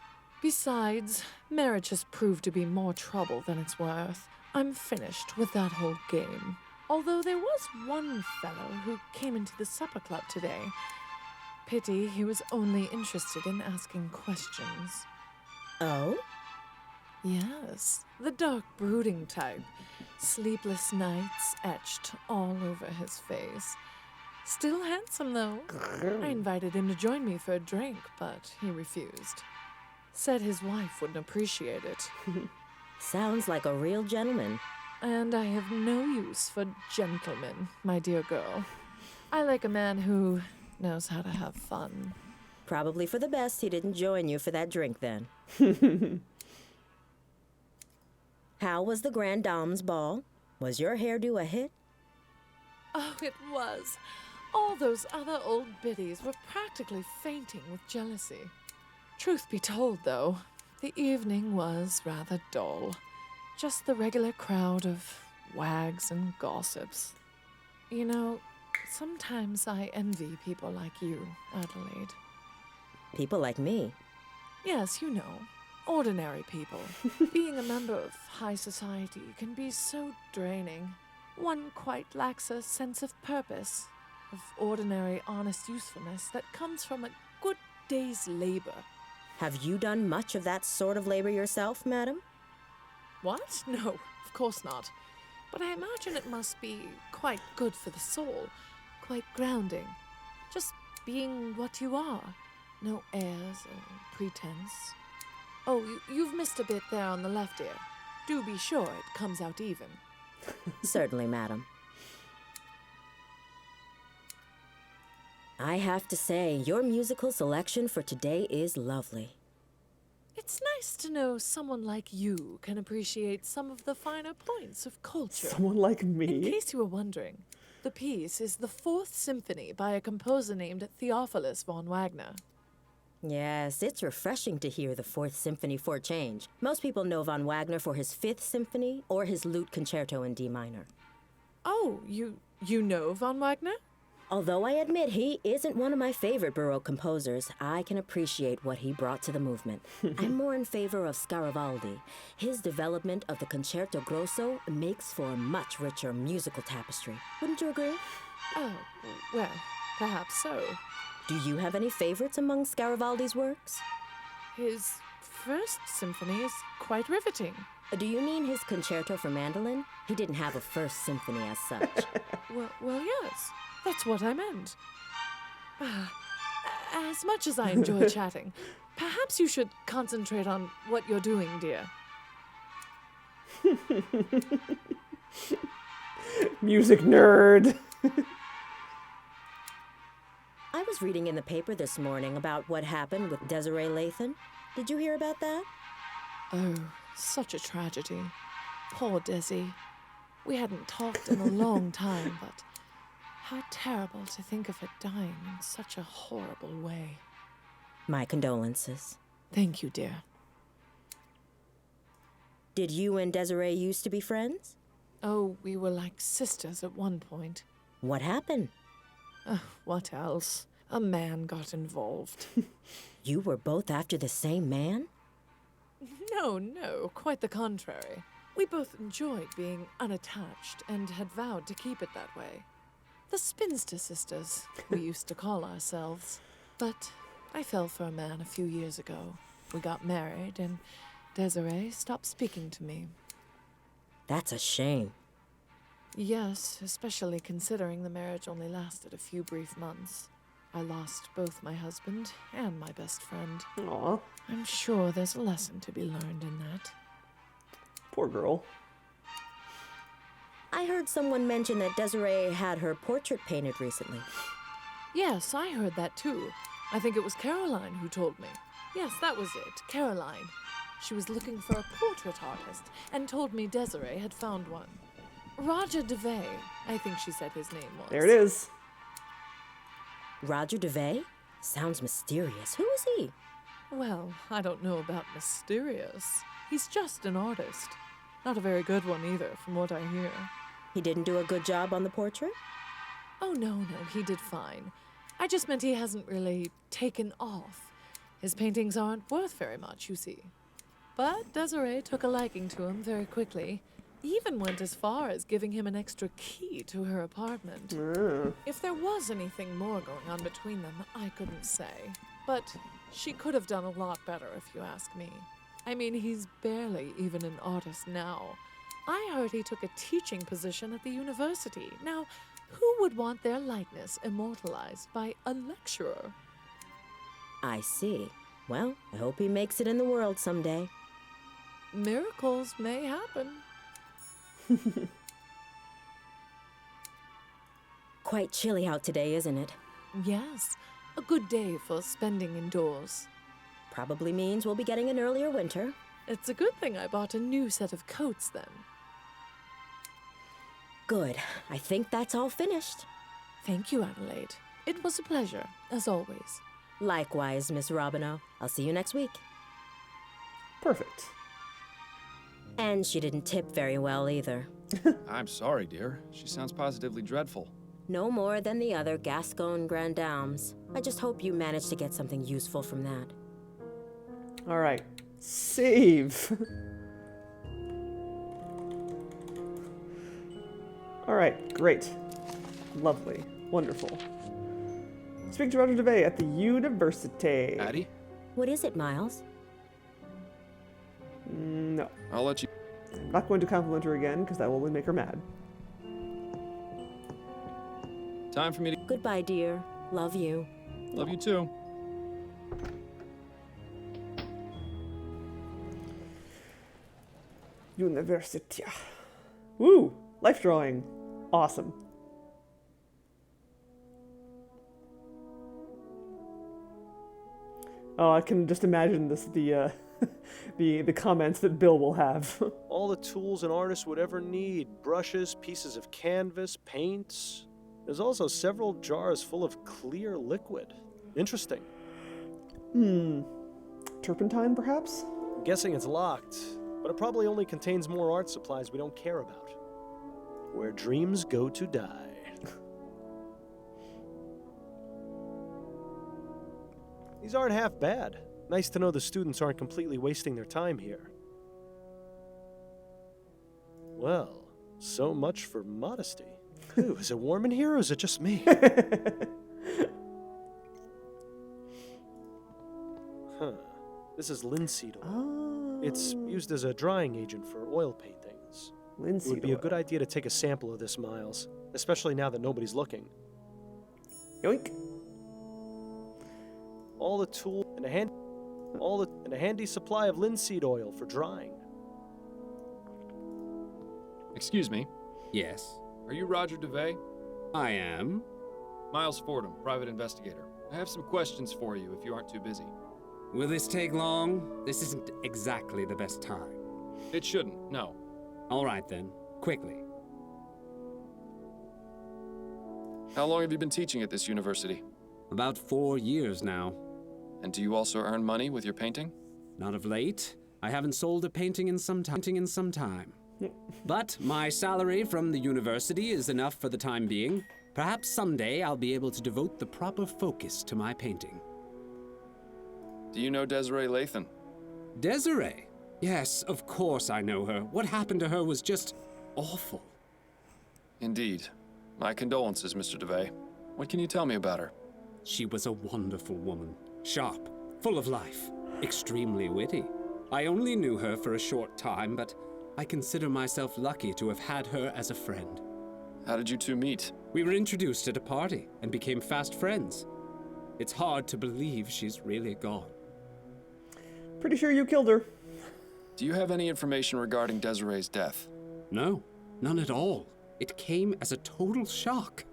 Besides, marriage has proved to be more trouble than it's worth. I'm finished with that whole game. Although there was one fellow who came into the supper club today. Pity he was only interested in asking questions. Oh? Yes, the dark brooding type. Sleepless nights etched all over his face. Still handsome, though. I invited him to join me for a drink, but he refused. Said his wife wouldn't appreciate it. Sounds like a real gentleman. And I have no use for gentlemen, my dear girl. I like a man who knows how to have fun. Probably for the best he didn't join you for that drink then. How was the Grand Dame's ball? Was your hairdo a hit? Oh, it was. All those other old biddies were practically fainting with jealousy. Truth be told, though, the evening was rather dull. Just the regular crowd of wags and gossips. You know, sometimes I envy people like you, Adelaide. People like me? Yes, you know. Ordinary people. Being a member of high society can be so draining. One quite lacks a sense of purpose, of ordinary honest usefulness that comes from a good day's labor. Have you done much of that sort of labor yourself, madam? What? No, of course not. But I imagine it must be quite good for the soul, quite grounding. Just being what you are. No airs or pretense. Oh, you've missed a bit there on the left ear. Do be sure it comes out even. Certainly, madam. I have to say, your musical selection for today is lovely. It's nice to know someone like you can appreciate some of the finer points of culture. Someone like me? In case you were wondering, the piece is the Fourth Symphony by a composer named Theophilus von Wagner. Yes, it's refreshing to hear the Fourth Symphony for a change. Most people know von Wagner for his Fifth Symphony or his Lute Concerto in D minor. Oh, you know von Wagner? Although I admit he isn't one of my favorite Baroque composers, I can appreciate what he brought to the movement. I'm more in favor of Scaravaldi. His development of the Concerto Grosso makes for a much richer musical tapestry. Wouldn't you agree? Oh, well, perhaps so. Do you have any favorites among Scaravaldi's works? His First Symphony is quite riveting. Do you mean his concerto for mandolin? He didn't have a first symphony as such. Well, yes. That's what I meant. As much as I enjoy chatting, perhaps you should concentrate on what you're doing, dear. Music nerd. I was reading in the paper this morning about what happened with Desiree Lathan. Did you hear about that? Oh, such a tragedy. Poor Desi. We hadn't talked in a long time, but how terrible to think of her dying in such a horrible way. My condolences. Thank you, dear. Did you and Desiree used to be friends? Oh, we were like sisters at one point. What happened? What else? A man got involved. You were both after the same man? No, quite the contrary. We both enjoyed being unattached and had vowed to keep it that way. The spinster sisters, we used to call ourselves. But I fell for a man a few years ago. We got married, and Desiree stopped speaking to me. That's a shame. Yes, especially considering the marriage only lasted a few brief months. I lost both my husband and my best friend. Aw, I'm sure there's a lesson to be learned in that. poor girl. I heard someone mention that Desiree had her portrait painted recently. Yes, I heard that too. I think it was Caroline who told me. Yes, that was it, Caroline. She was looking for a portrait artist and told me Desiree had found one. Roger DeVay, I think she said his name was. There it is. Roger DeVay? Sounds mysterious. Who is he? Well, I don't know about mysterious. He's just an artist. Not a very good one either, from what I hear. He didn't do a good job on the portrait? Oh, no, he did fine. I just meant he hasn't really taken off. His paintings aren't worth very much, you see. But Desiree took a liking to him very quickly. Even went as far as giving him an extra key to her apartment. If there was anything more going on between them, I couldn't say. But she could have done a lot better, if you ask me. I mean, he's barely even an artist now. I heard he took a teaching position at the university. Now, who would want their likeness immortalized by a lecturer? I see. Well, I hope he makes it in the world someday. Miracles may happen. Quite chilly out today, isn't it? Yes, a good day for spending indoors. Probably means we'll be getting an earlier winter. It's a good thing I bought a new set of coats then. Good. I think that's all finished. Thank you, Adelaide. It was a pleasure, as always. Likewise, Miss Robinow. I'll see you next week. Perfect. And she didn't tip very well either. I'm sorry, dear. She sounds positively dreadful. No more than the other Gascon Grand Dames. I just hope you managed to get something useful from that. All right. Save. All right. Great. Lovely. Wonderful. Speak to Roger DeVay at the university. Addie? What is it, Miles? No. I'll let you... I'm not going to compliment her again, because that will only make her mad. Time for me to... Goodbye, dear. Love you. Love you too. University. Woo! Life drawing. Awesome. Oh, I can just imagine this, the comments that Bill will have. All the tools an artist would ever need. Brushes, pieces of canvas, paints. There's also several jars full of clear liquid. Interesting. Turpentine, perhaps? I'm guessing it's locked, but it probably only contains more art supplies we don't care about. Where dreams go to die. These aren't half bad. Nice to know the students aren't completely wasting their time here. Well, so much for modesty. Ooh, is it warm in here or is it just me? Huh. This is linseed oil. It's used as a drying agent for oil paintings. It Linseed would be a oil. good idea to take a sample of this, Miles, especially now that nobody's looking. Yoink. All the tool and a handy supply of linseed oil for drying. Excuse me. Yes, Are you Roger DeVay? I am. Miles Fordham, private investigator. I have some questions for you if you aren't too busy. Will this take long? This isn't exactly the best time. It shouldn't, no. All right then, quickly. How long have you been teaching at this university? About 4 years now. And do you also earn money with your painting? Not of late. I haven't sold a painting in some time. But my salary from the university is enough for the time being. Perhaps someday I'll be able to devote the proper focus to my painting. Do you know Desiree Lathan? Desiree? Yes, of course I know her. What happened to her was just awful. Indeed. My condolences, Mr. DeVay. What can you tell me about her? She was a wonderful woman. Sharp, full of life, extremely witty. I only knew her for a short time, but I consider myself lucky to have had her as a friend. How did you two meet? We were introduced at a party and became fast friends. It's hard to believe she's really gone. Pretty sure you killed her. Do you have any information regarding Desiree's death? No, none at all. It came as a total shock.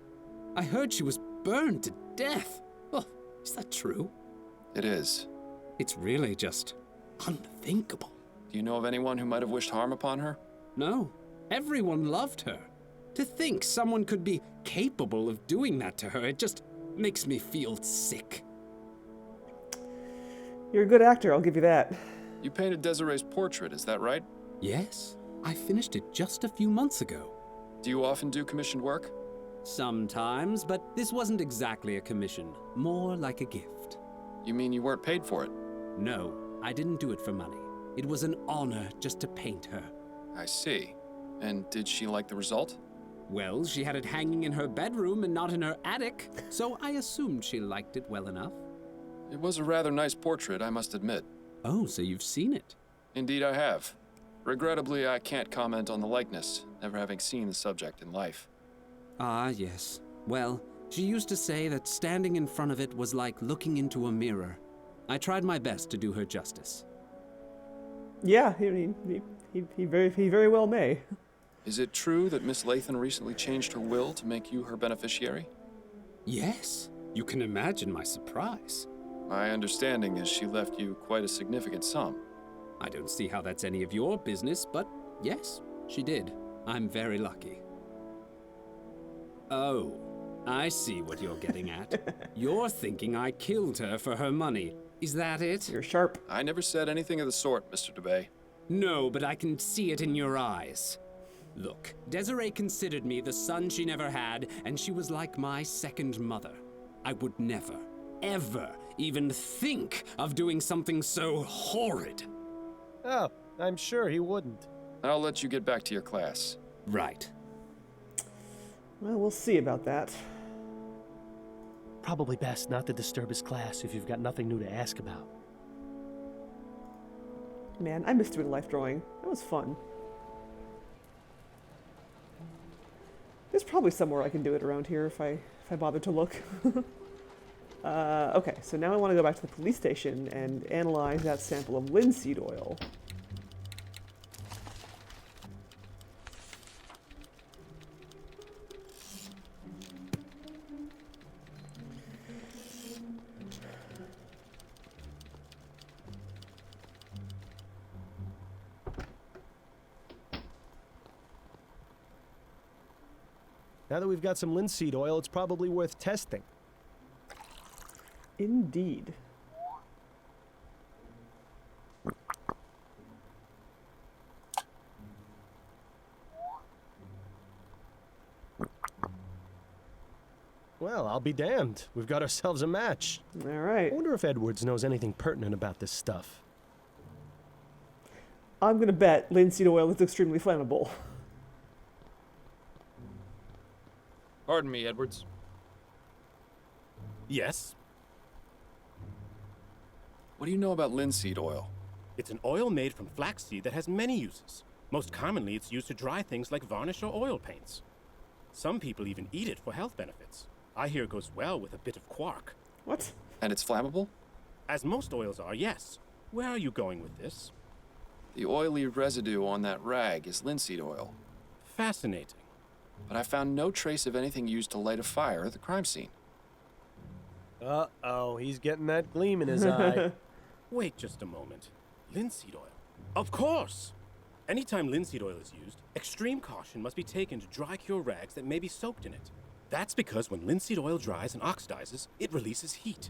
I heard she was burned to death. Oh, is that true? It is. It's really just unthinkable. Do you know of anyone who might have wished harm upon her? No, everyone loved her. To think someone could be capable of doing that to her, it just makes me feel sick. You're a good actor, I'll give you that. You painted Desiree's portrait, is that right? Yes, I finished it just a few months ago. Do you often do commissioned work? Sometimes, but this wasn't exactly a commission, more like a gift. You mean you weren't paid for it? No, I didn't do it for money. It was an honor just to paint her. I see. And did she like the result? Well, she had it hanging in her bedroom and not in her attic, so I assumed she liked it well enough. It was a rather nice portrait, I must admit. Oh, so you've seen it? Indeed I have. Regrettably, I can't comment on the likeness, never having seen the subject in life. Ah, yes. Well, she used to say that standing in front of it was like looking into a mirror. I tried my best to do her justice. Yeah, he very well may. Is it true that Miss Lathan recently changed her will to make you her beneficiary? Yes. You can imagine my surprise. My understanding is she left you quite a significant sum. I don't see how that's any of your business, but yes, she did. I'm very lucky. Oh, I see what you're getting at. You're thinking I killed her for her money. Is that it? You're sharp. I never said anything of the sort, Mr. DeBay. No, but I can see it in your eyes. Look, Desiree considered me the son she never had, and she was like my second mother. I would never, ever even think of doing something so horrid. Oh, I'm sure he wouldn't. I'll let you get back to your class. Right. Well, we'll see about that. Probably best not to disturb his class if you've got nothing new to ask about. Man, I miss doing life drawing. That was fun. There's probably somewhere I can do it around here if I bother to look. Okay, so now I want to go back to the police station and analyze that sample of linseed oil. Now that we've got some linseed oil, it's probably worth testing. Indeed. Well, I'll be damned. We've got ourselves a match. All right. I wonder if Edwards knows anything pertinent about this stuff. I'm gonna bet linseed oil is extremely flammable. Pardon me, Edwards. Yes? What do you know about linseed oil? It's an oil made from flaxseed that has many uses. Most commonly, it's used to dry things like varnish or oil paints. Some people even eat it for health benefits. I hear it goes well with a bit of quark. What? And it's flammable? As most oils are, yes. Where are you going with this? The oily residue on that rag is linseed oil. Fascinating. But I found no trace of anything used to light a fire at the crime scene. Uh-oh, he's getting that gleam in his eye. Wait just a moment. Linseed oil? Of course! Anytime linseed oil is used, extreme caution must be taken to dry cure rags that may be soaked in it. That's because when linseed oil dries and oxidizes, it releases heat.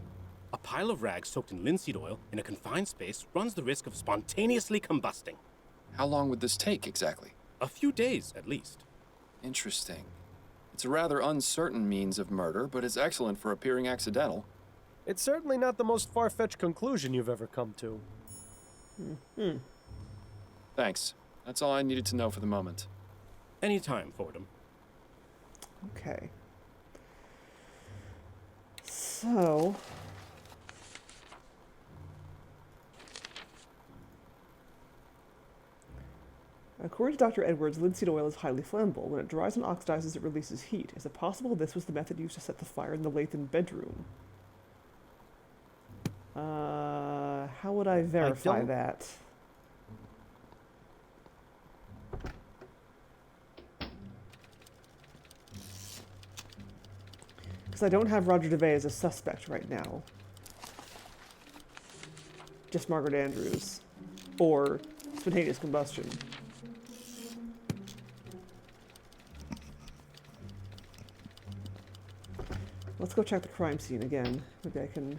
A pile of rags soaked in linseed oil in a confined space runs the risk of spontaneously combusting. How long would this take exactly? A few days, at least. Interesting. It's a rather uncertain means of murder, but it's excellent for appearing accidental. It's certainly not the most far-fetched conclusion you've ever come to. Thanks. That's all I needed to know for the moment. Anytime, Fordham. Okay. So... according to Dr. Edwards, linseed oil is highly flammable. When it dries and oxidizes, it releases heat. Is it possible this was the method used to set the fire in the Lathan bedroom? How would I verify that? Because I don't have Roger DeVay as a suspect right now. Just Margaret Andrews. Or spontaneous combustion. Let's go check the crime scene again. Maybe I can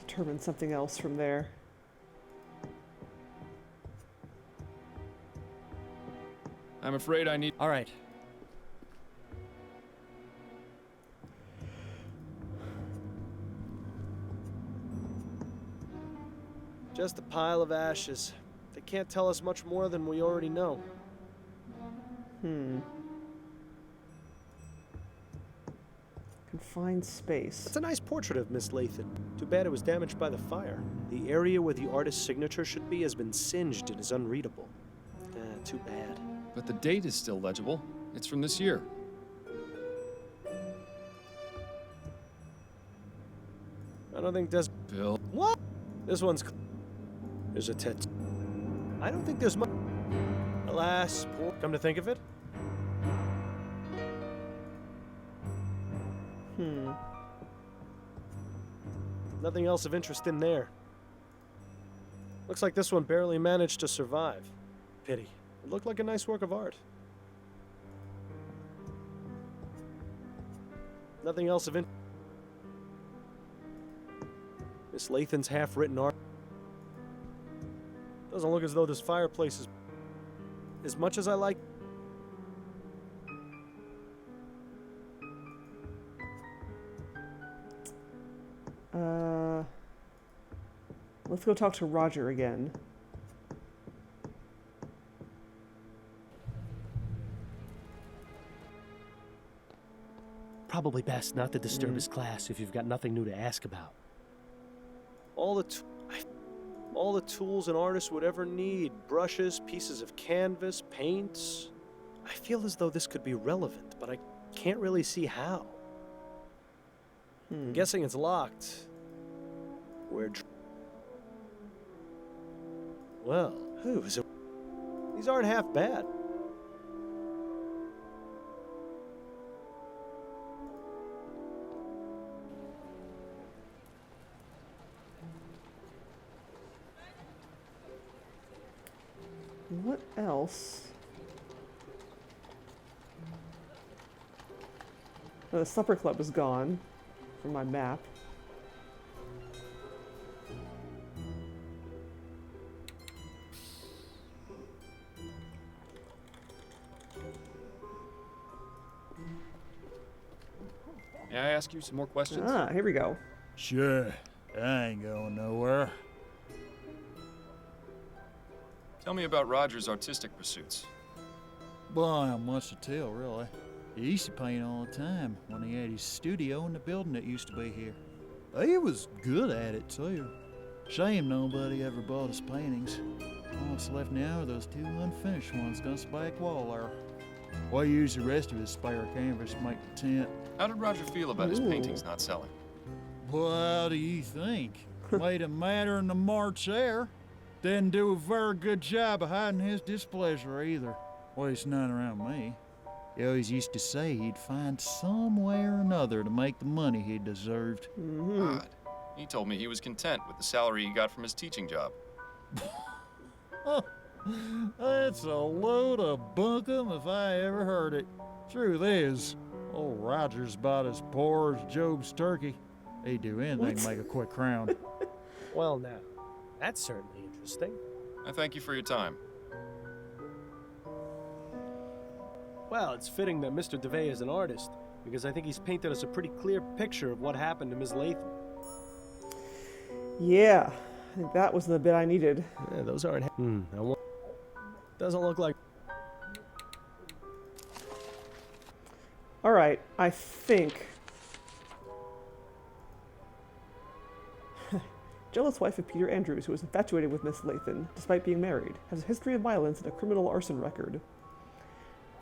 determine something else from there. I'm afraid I need... All right. Just a pile of ashes. They can't tell us much more than we already know. Confined space. It's a nice portrait of Miss Lathan. Too bad it was damaged by the fire. The area where the artist's signature should be has been singed and is unreadable. Too bad. But the date is still legible. It's from this year. I don't think there's... Bill. What? This one's... There's a tattoo. I don't think there's much... Alas, poor... Come to think of it? Nothing else of interest in there. Looks like this one barely managed to survive. Pity. It looked like a nice work of art. Nothing else of interest. Miss Lathan's half-written art. Doesn't look as though this fireplace is... as much as I like... Let's go talk to Roger again. Probably best not to disturb his class if you've got nothing new to ask about. All the tools an artist would ever need. Brushes, pieces of canvas, paints. I feel as though this could be relevant, but I can't really see how. I'm guessing it's locked. Well, who's it? These aren't half bad. What else? Oh, the supper club is gone from my map. May I ask you some more questions? Ah, here we go. Sure. I ain't going nowhere. Tell me about Roger's artistic pursuits. Boy, not much to tell, really. He used to paint all the time when he had his studio in the building that used to be here. He was good at it, too. Shame nobody ever bought his paintings. All that's left now are those 2 unfinished ones against the back wall there. Why use the rest of his spare canvas to make the tent? How did Roger feel about his paintings not selling? What do you think? Made him madder than the March air. Didn't do a very good job of hiding his displeasure either. At least none around me. He always used to say he'd find some way or another to make the money he deserved. Odd. He told me he was content with the salary he got from his teaching job. That's a load of bunkum if I ever heard it. Truth is, old Roger's about as poor as Job's turkey. He'd do anything to make a quick crown. Well, now, that's certainly interesting. I thank you for your time. Well, it's fitting that Mr. DeVay is an artist, because I think he's painted us a pretty clear picture of what happened to Miss Latham. Yeah, I think that was the bit I needed. Yeah, those aren't... Doesn't look like... Alright, I think... Jealous wife of Peter Andrews, who is infatuated with Miss Latham, despite being married, has a history of violence and a criminal arson record.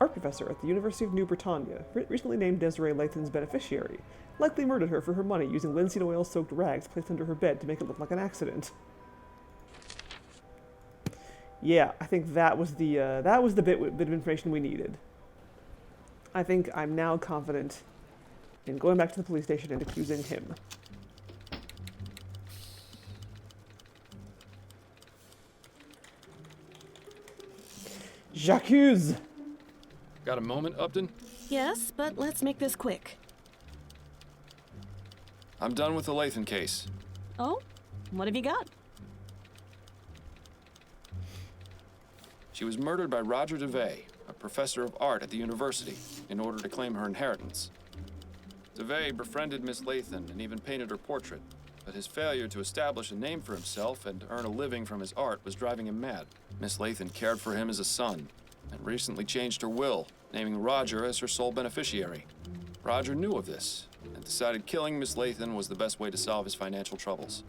Art professor at the University of New Britannia, recently named Desiree Latham's beneficiary, likely murdered her for her money using linseed oil-soaked rags placed under her bed to make it look like an accident. Yeah, I think that was the bit of information we needed. I think I'm now confident in going back to the police station and accusing him. J'accuse! Got a moment, Upton? Yes, but let's make this quick. I'm done with the Latham case. Oh? What have you got? She was murdered by Roger DeVay, a professor of art at the university, in order to claim her inheritance. DeVay befriended Miss Latham and even painted her portrait, but his failure to establish a name for himself and earn a living from his art was driving him mad. Miss Latham cared for him as a son, and recently changed her will, naming Roger as her sole beneficiary. Roger knew of this, and decided killing Miss Latham was the best way to solve his financial troubles.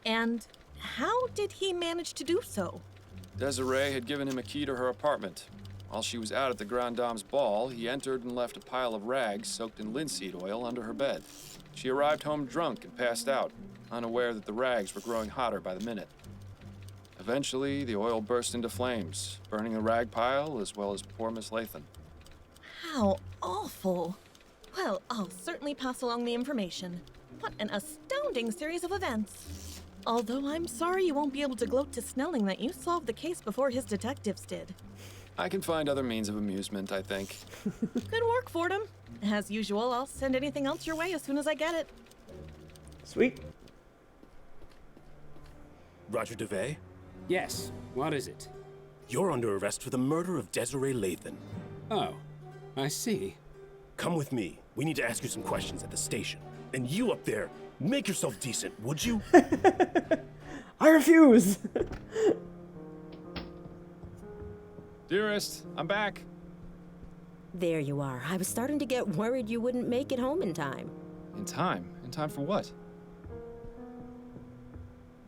And how did he manage to do so? Desiree had given him a key to her apartment. While she was out at the Grand Dame's ball, he entered and left a pile of rags soaked in linseed oil under her bed. She arrived home drunk and passed out, unaware that the rags were growing hotter by the minute. Eventually, the oil burst into flames, burning the rag pile as well as poor Miss Latham. How awful. Well, I'll certainly pass along the information. What an astounding series of events. Although I'm sorry you won't be able to gloat to Snelling that you solved the case before his detectives did. I can find other means of amusement, I think. Good work, Fordham. As usual, I'll send anything else your way as soon as I get it. Sweet. Roger DeVay? Yes, what is it? You're under arrest for the murder of Desiree Latham. Oh, I see. Come with me. We need to ask you some questions at the station. And you up there, make yourself decent, would you? I refuse! Dearest, I'm back. There you are. I was starting to get worried you wouldn't make it home in time. In time? In time for what?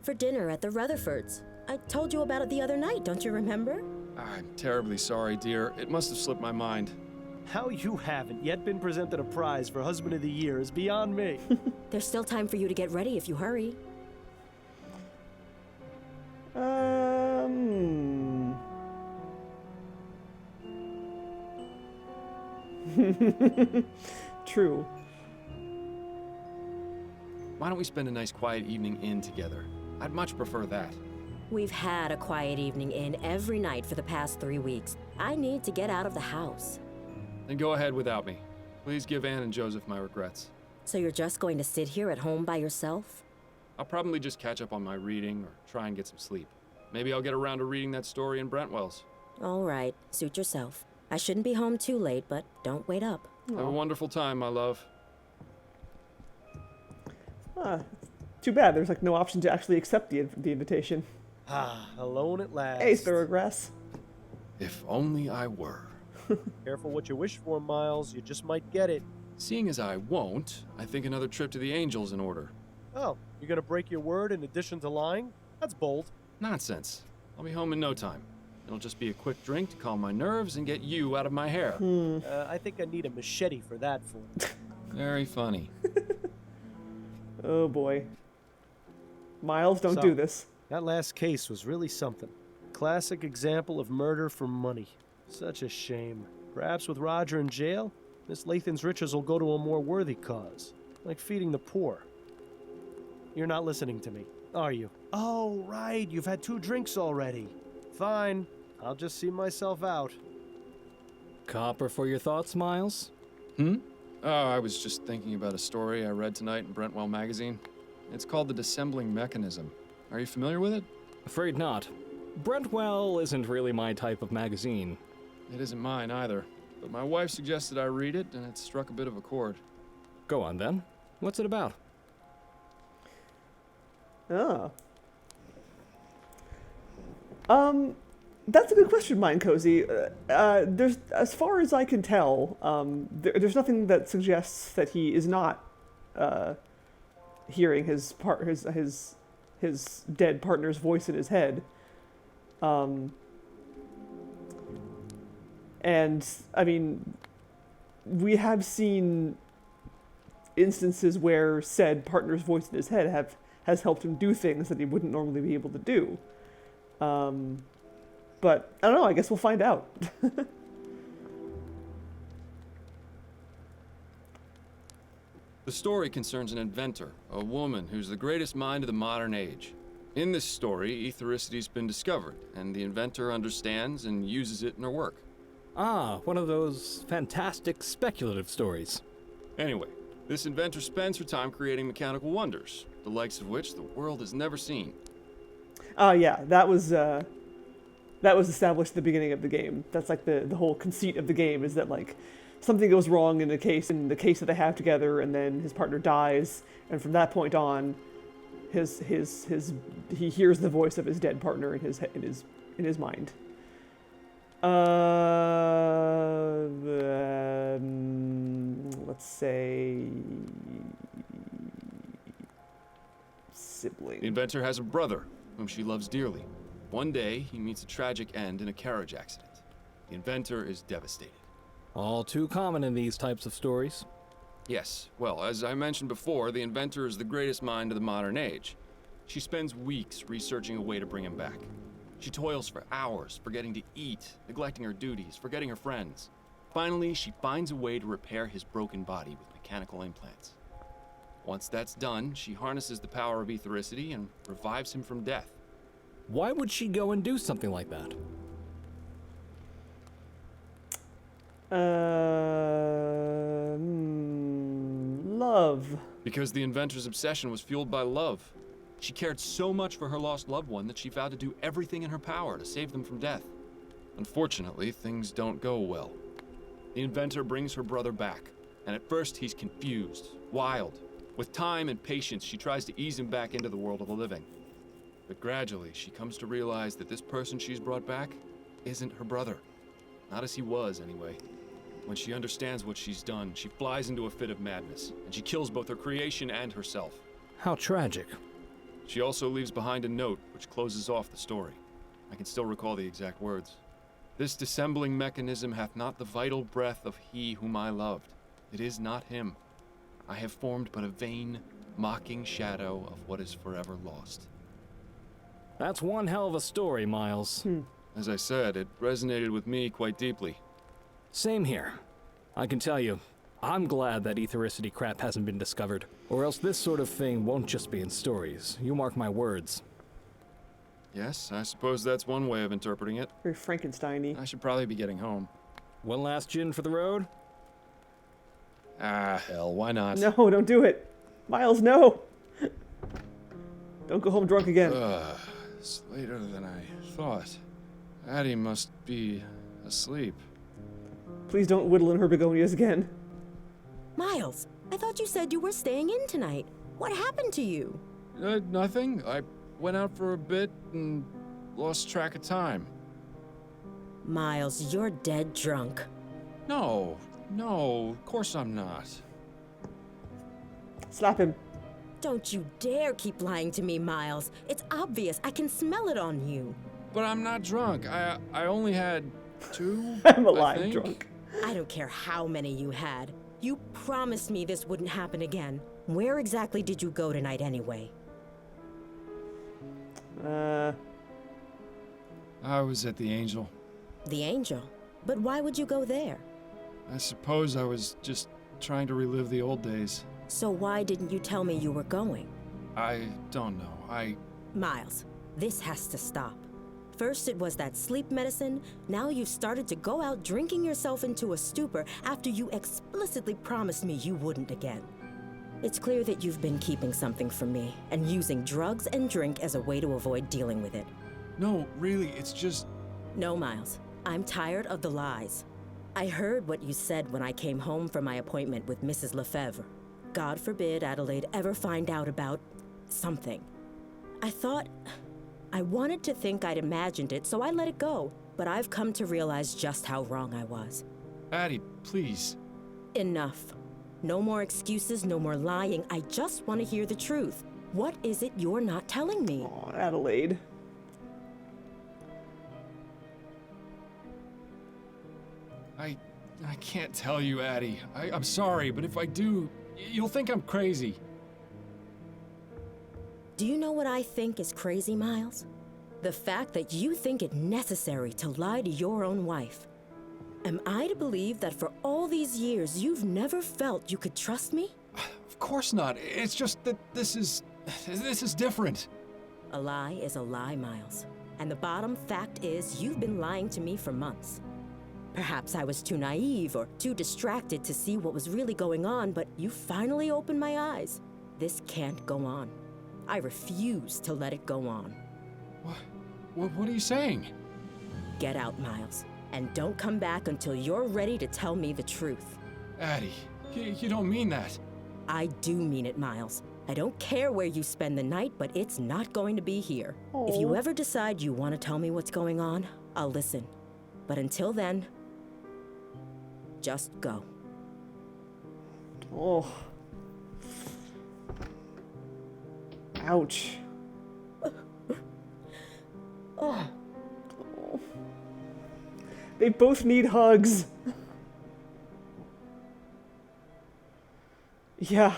For dinner at the Rutherfords. I told you about it the other night, don't you remember? I'm terribly sorry, dear. It must have slipped my mind. How you haven't yet been presented a prize for Husband of the Year is beyond me. There's still time for you to get ready if you hurry. True. Why don't we spend a nice quiet evening in together? I'd much prefer that. We've had a quiet evening in every night for the past 3 weeks. I need to get out of the house. Then go ahead without me. Please give Anne and Joseph my regrets. So you're just going to sit here at home by yourself? I'll probably just catch up on my reading or try and get some sleep. Maybe I'll get around to reading that story in Brentwell's. All right, suit yourself. I shouldn't be home too late, but don't wait up. Have a wonderful time, my love. Too bad there's like no option to actually accept the invitation. Ah, alone at last. Hey, Sparrowgrass. If only I were. Careful what you wish for, Miles. You just might get it. Seeing as I won't, I think another trip to the Angels in order. Oh, you're gonna break your word in addition to lying? That's bold. Nonsense. I'll be home in no time. It'll just be a quick drink to calm my nerves and get you out of my hair. I think I need a machete for that, fool. Very funny. Oh boy. Miles, don't do this. That last case was really something. Classic example of murder for money. Such a shame. Perhaps with Roger in jail, Miss Lathan's riches will go to a more worthy cause, like feeding the poor. You're not listening to me, are you? Oh, right, you've had 2 drinks already. Fine, I'll just see myself out. Copper for your thoughts, Miles? Oh, I was just thinking about a story I read tonight in Brentwell magazine. It's called The Dissembling Mechanism. Are you familiar with it? Afraid not. Brentwell isn't really my type of magazine. It isn't mine either, but my wife suggested I read it, and it struck a bit of a chord. Go on then. What's it about? Oh. That's a good question, Mind Cozy. There's, as far as I can tell, there's nothing that suggests that he is not hearing his dead partner's voice in his head. And I mean, we have seen instances where said partner's voice in his head has helped him do things that he wouldn't normally be able to do. But I don't know, I guess we'll find out. The story concerns an inventor, a woman who's the greatest mind of the modern age. In this story, ethericity's been discovered, and the inventor understands and uses it in her work. Ah, one of those fantastic speculative stories. Anyway, this inventor spends her time creating mechanical wonders, the likes of which the world has never seen. Yeah, that was established at the beginning of the game. That's like the whole conceit of the game, is that like something goes wrong in the case that they have together, and then his partner dies, and from that point on, he hears the voice of his dead partner in his mind. Let's say sibling. The inventor has a brother whom she loves dearly. One day, he meets a tragic end in a carriage accident. The inventor is devastated. All too common in these types of stories. Yes, well, as I mentioned before, the inventor is the greatest mind of the modern age. She spends weeks researching a way to bring him back. She toils for hours, forgetting to eat, neglecting her duties, forgetting her friends. Finally, she finds a way to repair his broken body with mechanical implants. Once that's done, she harnesses the power of ethericity and revives him from death. Why would she go and do something like that? Love. Because the inventor's obsession was fueled by love. She cared so much for her lost loved one that she vowed to do everything in her power to save them from death. Unfortunately, things don't go well. The inventor brings her brother back, and at first he's confused, wild. With time and patience, she tries to ease him back into the world of the living. But gradually, she comes to realize that this person she's brought back isn't her brother. Not as he was, anyway. When she understands what she's done, she flies into a fit of madness, and she kills both her creation and herself. How tragic. She also leaves behind a note which closes off the story. I can still recall the exact words. This dissembling mechanism hath not the vital breath of he whom I loved. It is not him. I have formed but a vain, mocking shadow of what is forever lost. That's one hell of a story, Miles. As I said, it resonated with me quite deeply. Same here. I can tell you, I'm glad that ethericity crap hasn't been discovered, or else this sort of thing won't just be in stories. You mark my words. Yes, I suppose that's one way of interpreting it. Very Frankenstein-y. I should probably be getting home. One last gin for the road? Ah, hell, why not? No, don't do it. Miles, no! Don't go home drunk again. It's later than I thought. Addie must be asleep. Please don't whittle in her begonias again. Miles, I thought you said you were staying in tonight. What happened to you? Nothing. I went out for a bit and lost track of time. Miles, you're dead drunk. No, of course I'm not. Slap him. Don't you dare keep lying to me, Miles. It's obvious. I can smell it on you. But I'm not drunk. I only had 2. I'm I alive think. drunk. I don't care how many you had. You promised me this wouldn't happen again. Where exactly did you go tonight anyway? I was at the Angel. The Angel? But why would you go there? I suppose I was just trying to relive the old days. So why didn't you tell me you were going? I don't know. Miles, this has to stop. First it was that sleep medicine, now you've started to go out drinking yourself into a stupor after you explicitly promised me you wouldn't again. It's clear that you've been keeping something from me and using drugs and drink as a way to avoid dealing with it. No, really, it's just... No, Miles. I'm tired of the lies. I heard what you said when I came home from my appointment with Mrs. Lefebvre. God forbid Adelaide ever find out about something. I wanted to think I'd imagined it, so I let it go. But I've come to realize just how wrong I was. Addie, please. Enough. No more excuses, no more lying. I just want to hear the truth. What is it you're not telling me? Aw, Adelaide. I can't tell you, Addie. I'm sorry, but if I do, you'll think I'm crazy. Do you know what I think is crazy, Miles? The fact that you think it necessary to lie to your own wife. Am I to believe that for all these years you've never felt you could trust me? Of course not. It's just that this is different. A lie is a lie, Miles. And the bottom fact is you've been lying to me for months. Perhaps I was too naive or too distracted to see what was really going on, but you finally opened my eyes. This can't go on. I refuse to let it go on. What are you saying? Get out, Miles, and don't come back until you're ready to tell me the truth. Addie, you don't mean that. I do mean it, Miles. I don't care where you spend the night, but it's not going to be here. If you ever decide you want to tell me what's going on, I'll listen. But until then, just go. Oh. Ouch. Oh. They both need hugs. Yeah.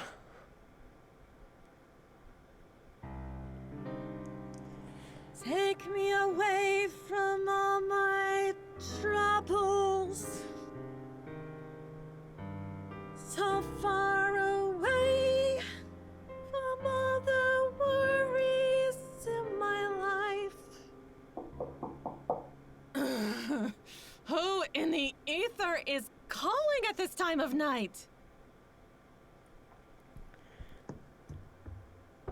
Take me away from all my troubles. So far away from all the worries in my life. Who in the ether is calling at this time of night?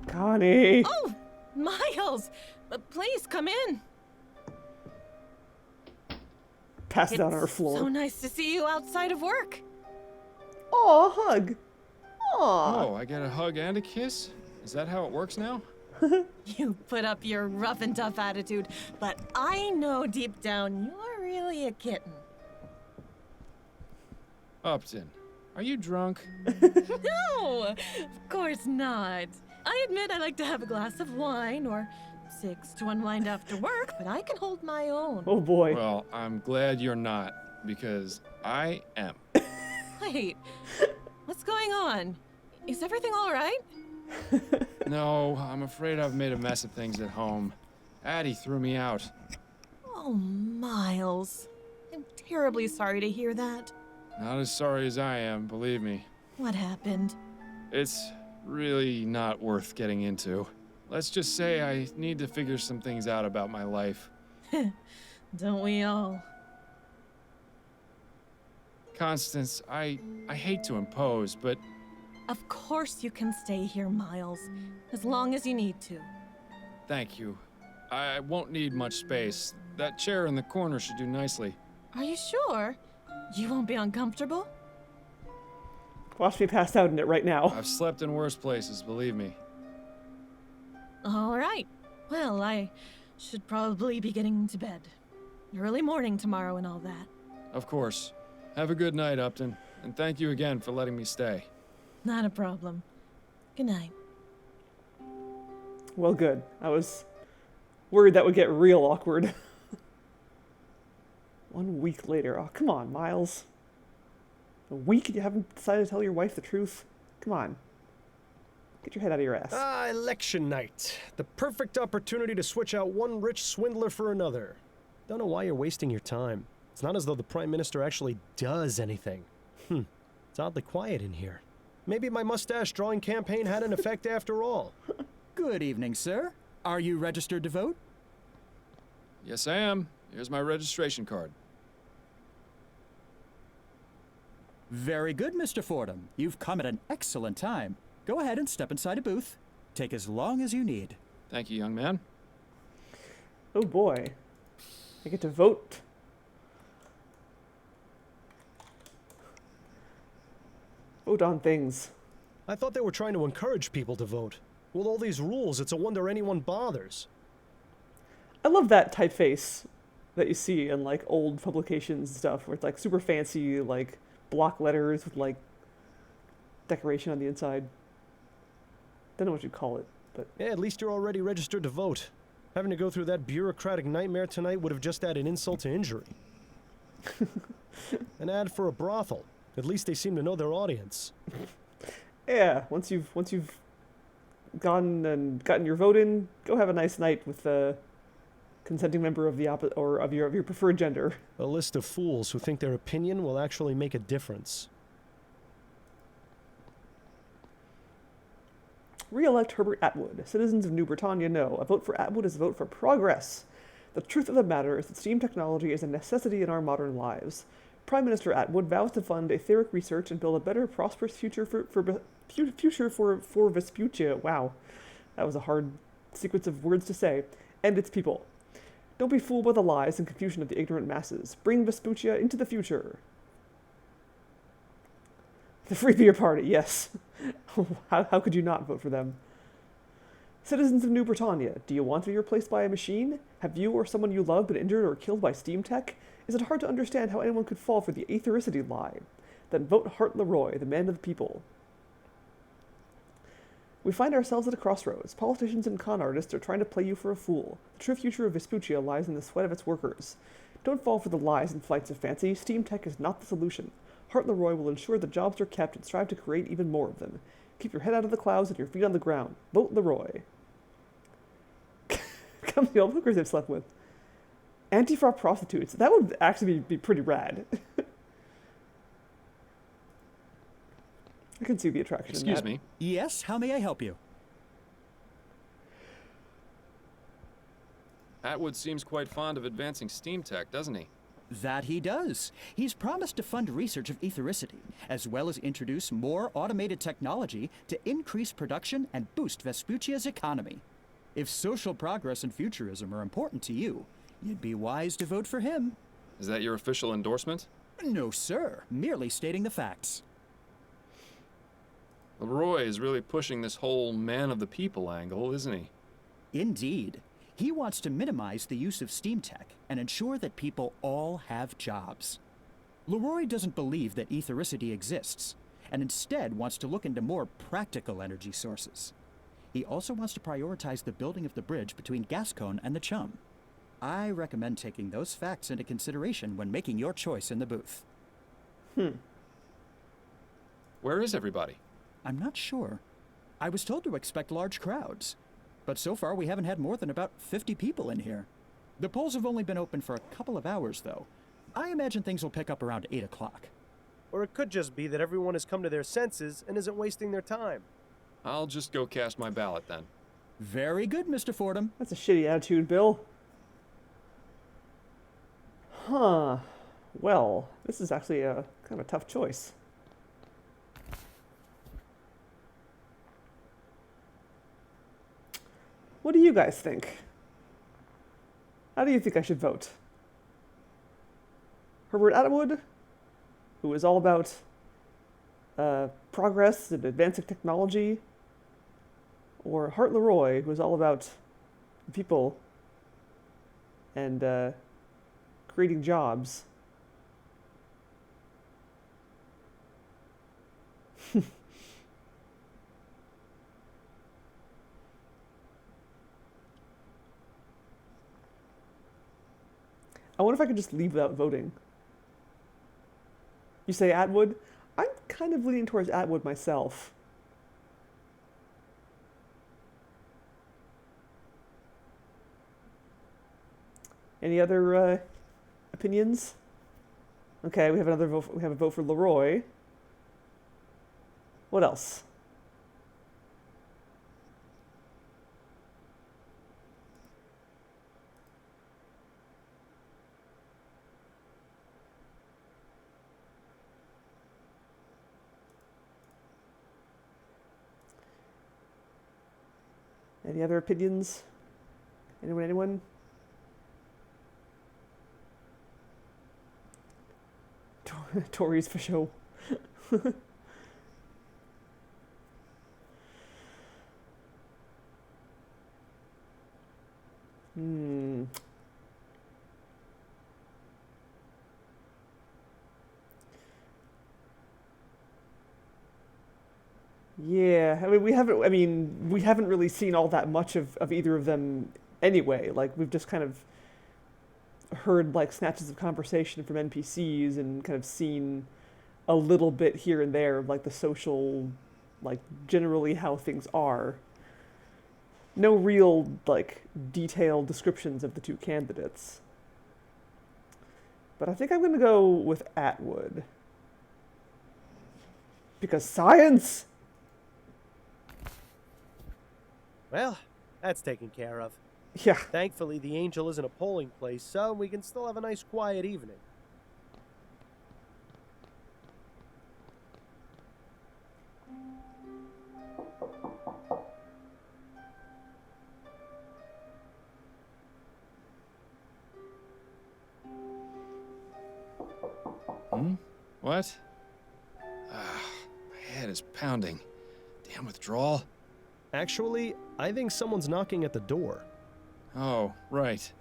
Connie. Oh, Miles! Please come in. Pass down on our floor. So nice to see you outside of work. Aw, hug. Aw. Oh, I get a hug and a kiss? Is that how it works now? You put up your rough and tough attitude, but I know deep down you're really a kitten. Upton, are you drunk? No, of course not. I admit I like to have a glass of wine or 6 to unwind after work, but I can hold my own. Oh boy. Well, I'm glad you're not, because I am. Wait, what's going on? Is everything all right? No, I'm afraid I've made a mess of things at home. Addie threw me out. Oh, Miles. I'm terribly sorry to hear that. Not as sorry as I am, believe me. What happened? It's really not worth getting into. Let's just say I need to figure some things out about my life. Don't we all? Constance, I hate to impose, but... Of course you can stay here, Miles, as long as you need to. Thank you. I won't need much space. That chair in the corner should do nicely. Are you sure? You won't be uncomfortable? Watch me pass out in it right now. I've slept in worse places, believe me. All right. Well, I should probably be getting to bed. Early morning tomorrow and all that. Of course. Have a good night, Upton, and thank you again for letting me stay. Not a problem. Good night. Well, good. I was worried that would get real awkward. 1 week later. Oh, come on, Miles. A week and you haven't decided to tell your wife the truth? Come on. Get your head out of your ass. Ah, election night. The perfect opportunity to switch out one rich swindler for another. Don't know why you're wasting your time. It's not as though the Prime Minister actually does anything. It's oddly quiet in here. Maybe my mustache drawing campaign had an effect after all. Good evening, sir. Are you registered to vote? Yes, I am. Here's my registration card. Very good, Mr. Fordham. You've come at an excellent time. Go ahead and step inside a booth. Take as long as you need. Thank you, young man. Oh boy. I get to vote. Vote on things. I thought they were trying to encourage people to vote. With all these rules, it's a wonder anyone bothers. I love that typeface that you see in like old publications and stuff where it's like super fancy, like block letters with like decoration on the inside. Don't know what you'd call it, but Yeah, at least you're already registered to vote. Having to go through that bureaucratic nightmare tonight would have just added insult to injury. An ad for a brothel. At least they seem to know their audience. yeah, once you've gone and gotten your vote in, go have a nice night with a consenting member of the of your preferred gender. A list of fools who think their opinion will actually make a difference. Re-elect Herbert Atwood. Citizens of New Britannia know a vote for Atwood is a vote for progress. The truth of the matter is that steam technology is a necessity in our modern lives. Prime Minister Atwood vows to fund etheric research and build a better, prosperous future for Vespuccia. Wow, that was a hard sequence of words to say. And its people. Don't be fooled by the lies and confusion of the ignorant masses. Bring Vespuccia into the future. The Free Beer Party, yes. How could you not vote for them? Citizens of New Britannia, do you want to be replaced by a machine? Have you or someone you love been injured or killed by steam tech? Is it hard to understand how anyone could fall for the aethericity lie? Then vote Hart Leroy, the man of the people. We find ourselves at a crossroads. Politicians and con artists are trying to play you for a fool. The true future of Vespuccia lies in the sweat of its workers. Don't fall for the lies and flights of fancy. Steam tech is not the solution. Hart Leroy will ensure that jobs are kept and strive to create even more of them. Keep your head out of the clouds and your feet on the ground. Vote Leroy. Come the old hookers they've slept with. Anti-fraud prostitutes. That would actually be pretty rad. I can see the attraction in that. Excuse me. Yes, how may I help you? Atwood seems quite fond of advancing steam tech, doesn't he? That he does. He's promised to fund research of ethericity, as well as introduce more automated technology to increase production and boost Vespuccia's economy. If social progress and futurism are important to you, you'd be wise to vote for him. Is that your official endorsement? No, sir. Merely stating the facts. Leroy is really pushing this whole man of the people angle, isn't he? Indeed. He wants to minimize the use of steam tech and ensure that people all have jobs. Leroy doesn't believe that ethericity exists, and instead wants to look into more practical energy sources. He also wants to prioritize the building of the bridge between Gascon and the Chum. I recommend taking those facts into consideration when making your choice in the booth. Where is everybody? I'm not sure. I was told to expect large crowds, but so far we haven't had more than about 50 people in here. The polls have only been open for a couple of hours, though. I imagine things will pick up around 8 o'clock. Or it could just be that everyone has come to their senses and isn't wasting their time. I'll just go cast my ballot then. Very good, Mr. Fordham. That's a shitty attitude, Bill. Huh. Well, this is actually a kind of a tough choice. What do you guys think? How do you think I should vote? Herbert Atwood, who is all about progress and advancing technology, or Hart Leroy, who is all about people and creating jobs? I wonder if I could just leave without voting. You say Atwood? I'm kind of leaning towards Atwood myself. Any other opinions? Okay, we have another vote. We have a vote for Leroy. What else? Any other opinions? Anyone? Tories for show. Yeah, I mean, we haven't really seen all that much of either of them anyway. Like, we've just kind of heard, like, snatches of conversation from NPCs and kind of seen a little bit here and there of, like, the social, like, generally how things are. No real, like, detailed descriptions of the two candidates. But I think I'm going to go with Atwood. Because science! Well, that's taken care of. Yeah. Thankfully, the Angel isn't a polling place, so we can still have a nice quiet evening. What? My head is pounding. Damn withdrawal. Actually, I think someone's knocking at the door. Oh, right.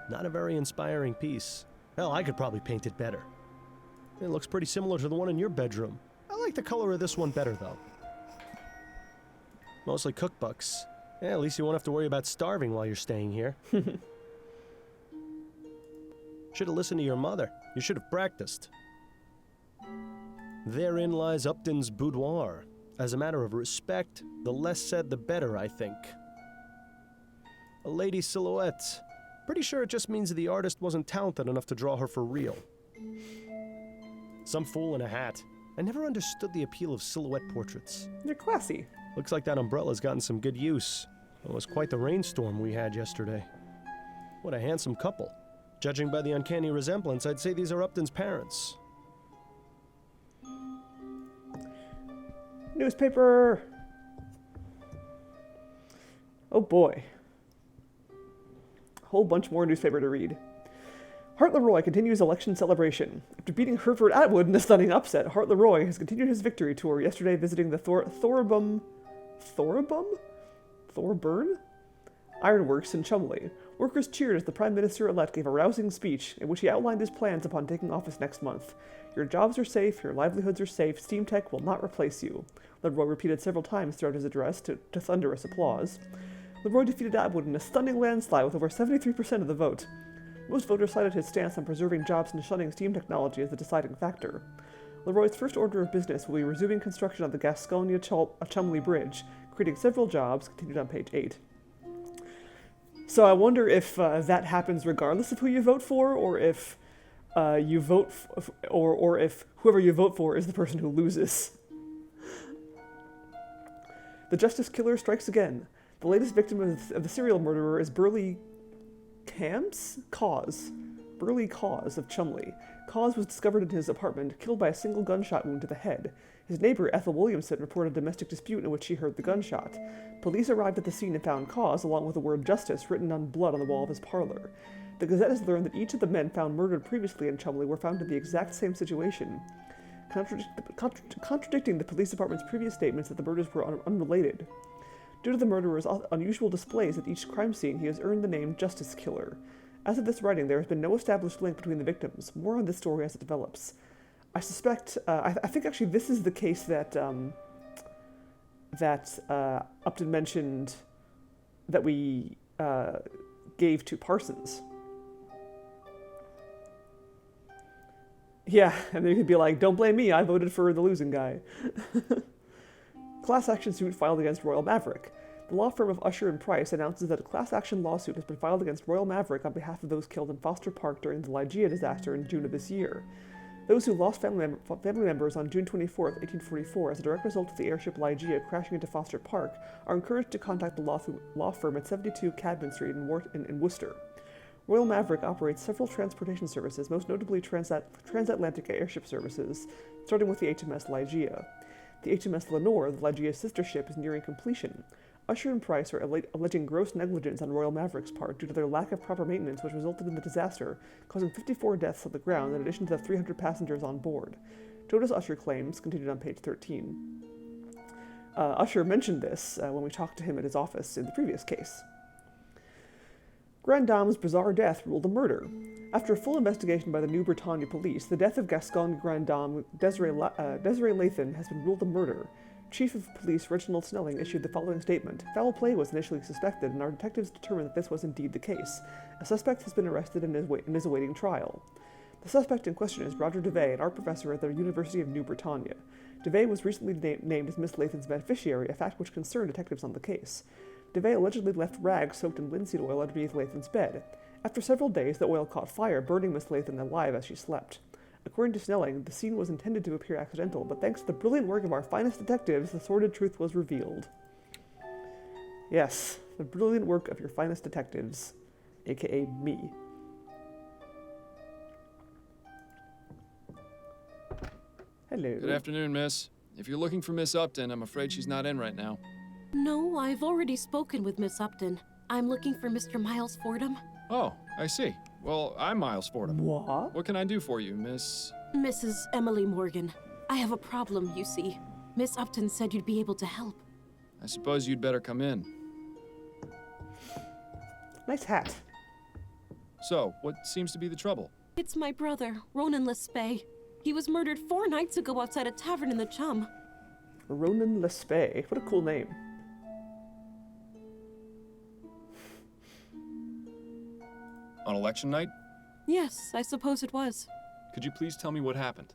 Not a very inspiring piece. Hell, I could probably paint it better. It looks pretty similar to the one in your bedroom. I like the color of this one better, though. Mostly cookbooks. Yeah, at least you won't have to worry about starving while you're staying here. Should have listened to your mother. You should have practiced. Therein lies Upton's boudoir. As a matter of respect, the less said the better, I think. A lady silhouette. Pretty sure it just means the artist wasn't talented enough to draw her for real. Some fool in a hat. I never understood the appeal of silhouette portraits. They're classy. Looks like that umbrella's gotten some good use. It was quite the rainstorm we had yesterday. What a handsome couple. Judging by the uncanny resemblance, I'd say these are Upton's parents. Newspaper! Oh boy. A whole bunch more newspaper to read. Hart Leroy continues election celebration. After beating Hereford Atwood in a stunning upset, Hart Leroy has continued his victory tour, yesterday visiting the Thorburn Ironworks in Chumley. Workers cheered as the Prime Minister-elect gave a rousing speech in which he outlined his plans upon taking office next month. Your jobs are safe, your livelihoods are safe, Steam Tech will not replace you, Leroy repeated several times throughout his address to thunderous applause. Leroy defeated Atwood in a stunning landslide with over 73% of the vote. Most voters cited his stance on preserving jobs and shunning steam technology as the deciding factor. Leroy's first order of business will be resuming construction of the Gasconia-Chumley Bridge, creating several jobs, continued on page 8. So I wonder if that happens regardless of who you vote for, or if you vote or if whoever you vote for is the person who loses. The Justice Killer strikes again. The latest victim of the serial murderer is Burley Burley Cause of Chumley. Cause was discovered in his apartment, killed by a single gunshot wound to the head. His neighbor, Ethel Williamson, reported a domestic dispute in which she heard the gunshot. Police arrived at the scene and found Cause, along with the word justice written on blood on the wall of his parlor. The Gazette has learned that each of the men found murdered previously in Chumley were found in the exact same situation, contradicting the police department's previous statements that the murders were unrelated. Due to the murderer's unusual displays at each crime scene, he has earned the name Justice Killer. As of this writing, there has been no established link between the victims. More on this story as it develops. I suspect, I think actually this is the case that, Upton mentioned that we gave to Parsons. Yeah, and then you could be like, don't blame me, I voted for the losing guy. Class action suit filed against Royal Maverick. The law firm of Usher and Price announces that a class action lawsuit has been filed against Royal Maverick on behalf of those killed in Foster Park during the Lygia disaster in June of this year. Those who lost family members on June 24, 1844, as a direct result of the airship Lygia crashing into Foster Park, are encouraged to contact the law firm at 72 Cadman Street in Worcester. Royal Maverick operates several transportation services, most notably transatlantic airship services, starting with the HMS Lygia. The HMS Lenore, the Lygia's sister ship, is nearing completion. Usher and Price are alleging gross negligence on Royal Maverick's part due to their lack of proper maintenance, which resulted in the disaster, causing 54 deaths on the ground in addition to the 300 passengers on board. Jonas Usher claims, continued on page 13. Usher mentioned this when we talked to him at his office in the previous case. Grand Dame's bizarre death ruled a murder. After a full investigation by the New Britannia police, the death of Gascon Grand Dame Desiree Lathan has been ruled a murder. Chief of Police Reginald Snelling issued the following statement. Foul play was initially suspected, and our detectives determined that this was indeed the case. A suspect has been arrested and is awaiting trial. The suspect in question is Roger Devey, an art professor at the University of New Britannia. Devey was recently named as Miss Lathan's beneficiary, a fact which concerned detectives on the case. Devey allegedly left rags soaked in linseed oil underneath Lathan's bed. After several days, the oil caught fire, burning Miss Lathan alive as she slept. According to Snelling, the scene was intended to appear accidental, but thanks to the brilliant work of our finest detectives, the sordid truth was revealed. Yes, the brilliant work of your finest detectives, aka me. Hello. Good afternoon, miss. If you're looking for Miss Upton, I'm afraid she's not in right now. No, I've already spoken with Miss Upton. I'm looking for Mr. Miles Fordham. Oh, I see. Well, I'm Miles Fordham. What? What can I do for you, Miss... Mrs. Emily Morgan. I have a problem, you see. Miss Upton said you'd be able to help. I suppose you'd better come in. Nice hat. So, what seems to be the trouble? It's my brother, Ronan Lespay. He was murdered 4 nights ago outside a tavern in the Chum. Ronan Lespay. What a cool name. On election night? Yes, I suppose it was. Could you please tell me what happened?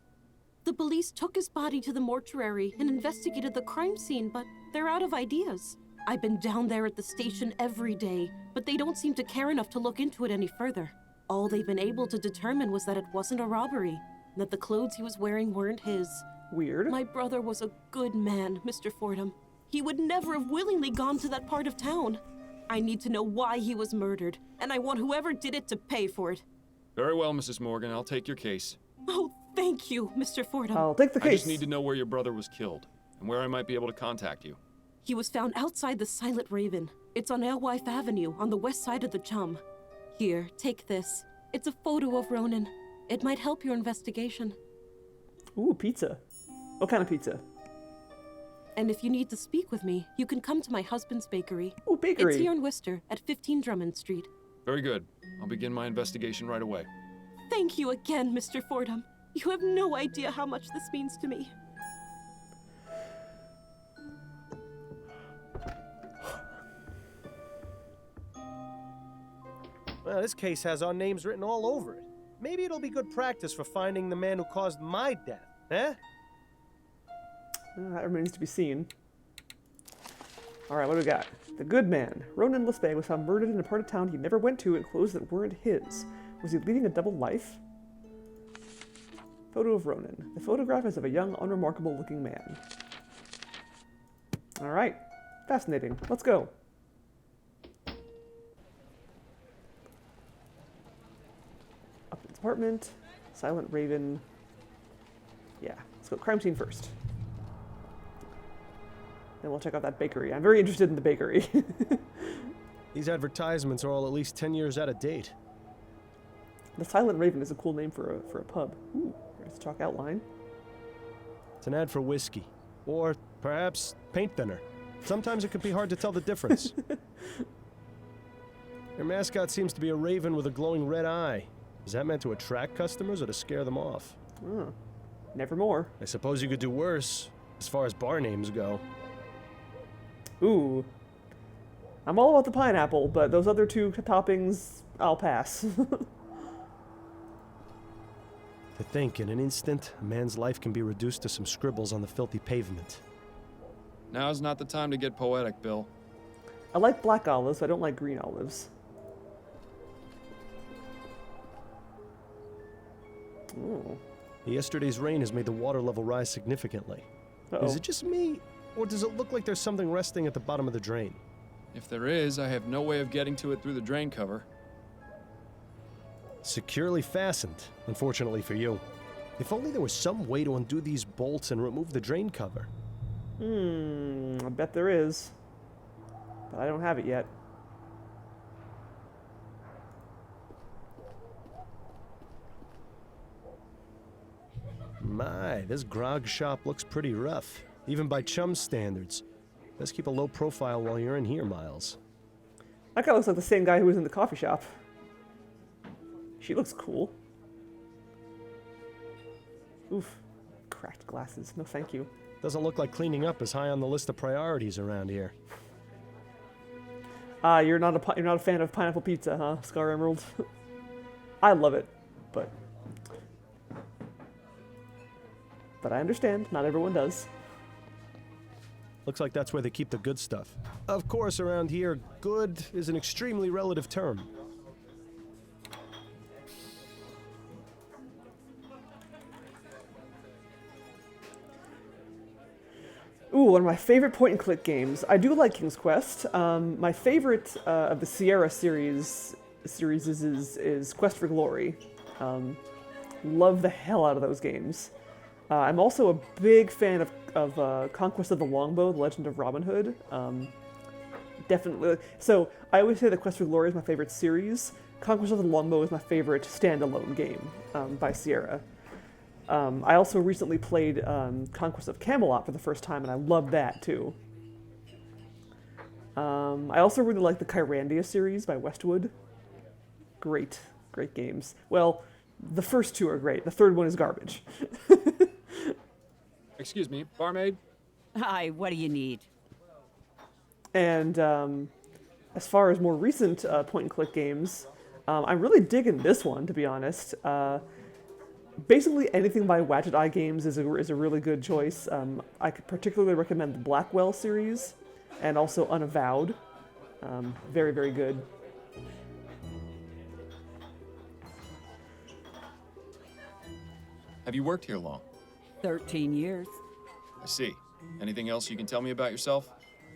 The police took his body to the mortuary and investigated the crime scene, but they're out of ideas. I've been down there at the station every day, but they don't seem to care enough to look into it any further. All they've been able to determine was that it wasn't a robbery, that the clothes he was wearing weren't his. Weird. My brother was a good man, Mr. Fordham. He would never have willingly gone to that part of town. I need to know why he was murdered, and I want whoever did it to pay for it. Very well, Mrs. Morgan. I'll take your case. Oh, thank you, Mr. Fordham. I'll take the case. I just need to know where your brother was killed, and where I might be able to contact you. He was found outside the Silent Raven. It's on Alewife Avenue, on the west side of the Chum. Here, take this. It's a photo of Ronan. It might help your investigation. Ooh, pizza. What kind of pizza? And if you need to speak with me, you can come to my husband's bakery. Ooh, bakery. It's here in Worcester, at 15 Drummond Street. Very good. I'll begin my investigation right away. Thank you again, Mr. Fordham. You have no idea how much this means to me. Well, this case has our names written all over it. Maybe it'll be good practice for finding the man who caused my death, eh? That remains to be seen. Alright, what do we got? The good man. Ronan Lespay was found murdered in a part of town he never went to in clothes that weren't his. Was he leading a double life? Photo of Ronan. The photograph is of a young, unremarkable looking man. Alright. Fascinating. Let's go. Upton's apartment. Silent Raven. Yeah, let's go crime scene first. Then we'll check out that bakery. I'm very interested in the bakery. These advertisements are all at least 10 years out of date. The Silent Raven is a cool name for a pub. Ooh, there's the chalk outline. It's an ad for whiskey. Or perhaps paint thinner. Sometimes it can be hard to tell the difference. Your mascot seems to be a raven with a glowing red eye. Is that meant to attract customers or to scare them off? Nevermore. I suppose you could do worse, as far as bar names go. Ooh. I'm all about the pineapple, but those other two toppings, I'll pass. To think, in an instant, a man's life can be reduced to some scribbles on the filthy pavement. Now's not the time to get poetic, Bill. I like black olives, but I don't like green olives. Ooh. Yesterday's rain has made the water level rise significantly. Is it just me, or does it look like there's something resting at the bottom of the drain? If there is, I have no way of getting to it through the drain cover. Securely fastened, unfortunately for you. If only there was some way to undo these bolts and remove the drain cover. I bet there is. But I don't have it yet. My, this grog shop looks pretty rough, even by chum standards. Let's keep a low profile while you're in here, Miles. That guy looks like the same guy who was in the coffee shop. She looks cool. Oof. Cracked glasses. No thank you. Doesn't look like cleaning up is high on the list of priorities around here. You're not a fan of pineapple pizza, huh, Scar Emerald? I love it, but I understand. Not everyone does. Looks like that's where they keep the good stuff. Of course, around here, good is an extremely relative term. Ooh, one of my favorite point-and-click games. I do like King's Quest. My favorite of the Sierra series is Quest for Glory. Love the hell out of those games. I'm also a big fan of Conquest of the Longbow, The Legend of Robin Hood. Definitely. So I always say that Quest for Glory is my favorite series. Conquest of the Longbow is my favorite standalone game by Sierra. I also recently played Conquest of Camelot for the first time, and I loved that too. I also really like the Kyrandia series by Westwood. Great games. Well, the first two are great. The third one is garbage. Excuse me, barmaid? Hi, what do you need? And as far as more recent point-and-click games, I'm really digging this one, to be honest. Basically, anything by Watchet Eye Games is a really good choice. I could particularly recommend the Blackwell series, and also Unavowed. Very, very good. Have you worked here long? 13 years. I see. Anything else you can tell me about yourself?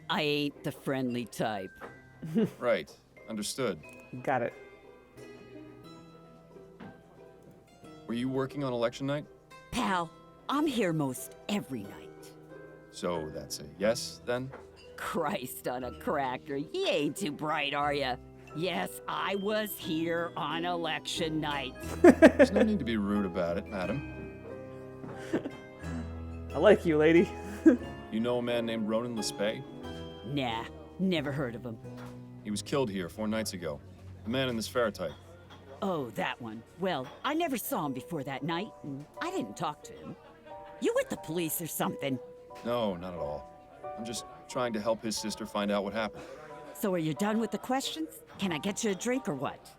I ain't the friendly type. Right. Understood. Got it. Were you working on election night? Pal, I'm here most every night. So that's a yes, then? Christ on a cracker, you ain't too bright, are ya? Yes, I was here on election night. There's no need to be rude about it, madam. I like you, lady. You know a man named Ronan Lespay? Nah, never heard of him. He was killed here 4 nights ago. The man in this ferrotype. Oh, that one. Well, I never saw him before that night, and I didn't talk to him. You with the police or something? No, not at all. I'm just trying to help his sister find out what happened. So are you done with the questions? Can I get you a drink or what?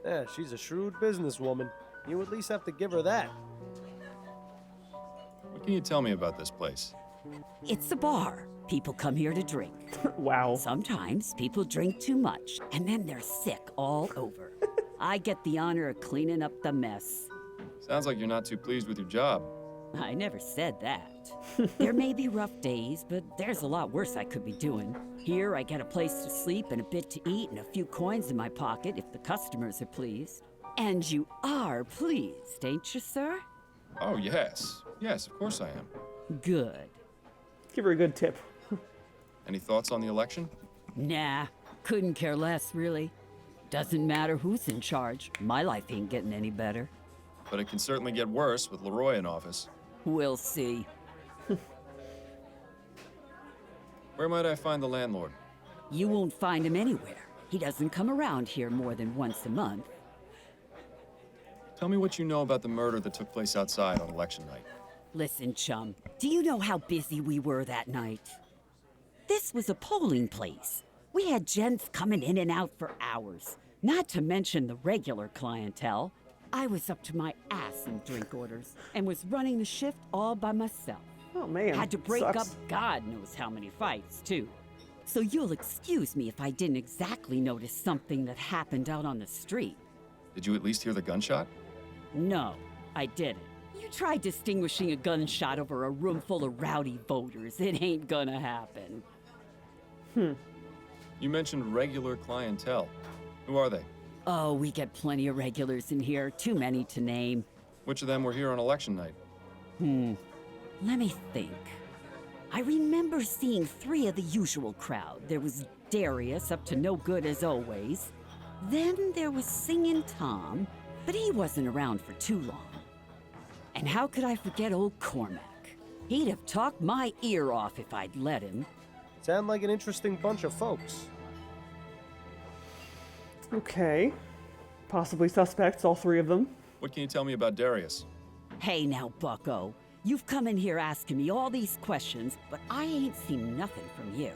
Yeah, she's a shrewd businesswoman. You at least have to give her that. What can you tell me about this place? It's a bar. People come here to drink. Wow. Sometimes people drink too much, and then they're sick all over. I get the honor of cleaning up the mess. Sounds like you're not too pleased with your job. I never said that. There may be rough days, but there's a lot worse I could be doing. Here, I get a place to sleep and a bit to eat and a few coins in my pocket if the customers are pleased. And you are pleased, ain't you, sir? Oh, yes. Yes, of course I am. Good. Give her a good tip. Any thoughts on the election? Nah, couldn't care less, really. Doesn't matter who's in charge. My life ain't getting any better. But it can certainly get worse with Leroy in office. We'll see. Where might I find the landlord? You won't find him anywhere. He doesn't come around here more than once a month. Tell me what you know about the murder that took place outside on election night. Listen, chum, do you know how busy we were that night? This was a polling place. We had gents coming in and out for hours, not to mention the regular clientele. I was up to my ass in drink orders and was running the shift all by myself. Oh, man. Had to break sucks. up God knows how many fights, too. So you'll excuse me if I didn't exactly notice something that happened out on the street. Did you at least hear the gunshot? No, I didn't. You try distinguishing a gunshot over a room full of rowdy voters. It ain't gonna happen. You mentioned regular clientele. Who are they? Oh, we get plenty of regulars in here. Too many to name. Which of them were here on election night? Let me think. I remember seeing 3 of the usual crowd. There was Darius, up to no good as always. Then there was Singin' Tom, but he wasn't around for too long. And how could I forget old Cormac? He'd have talked my ear off if I'd let him. Sound like an interesting bunch of folks. Okay. Possibly suspects, all 3 of them. What can you tell me about Darius? Hey now, bucko. You've come in here asking me all these questions, but I ain't seen nothing from you.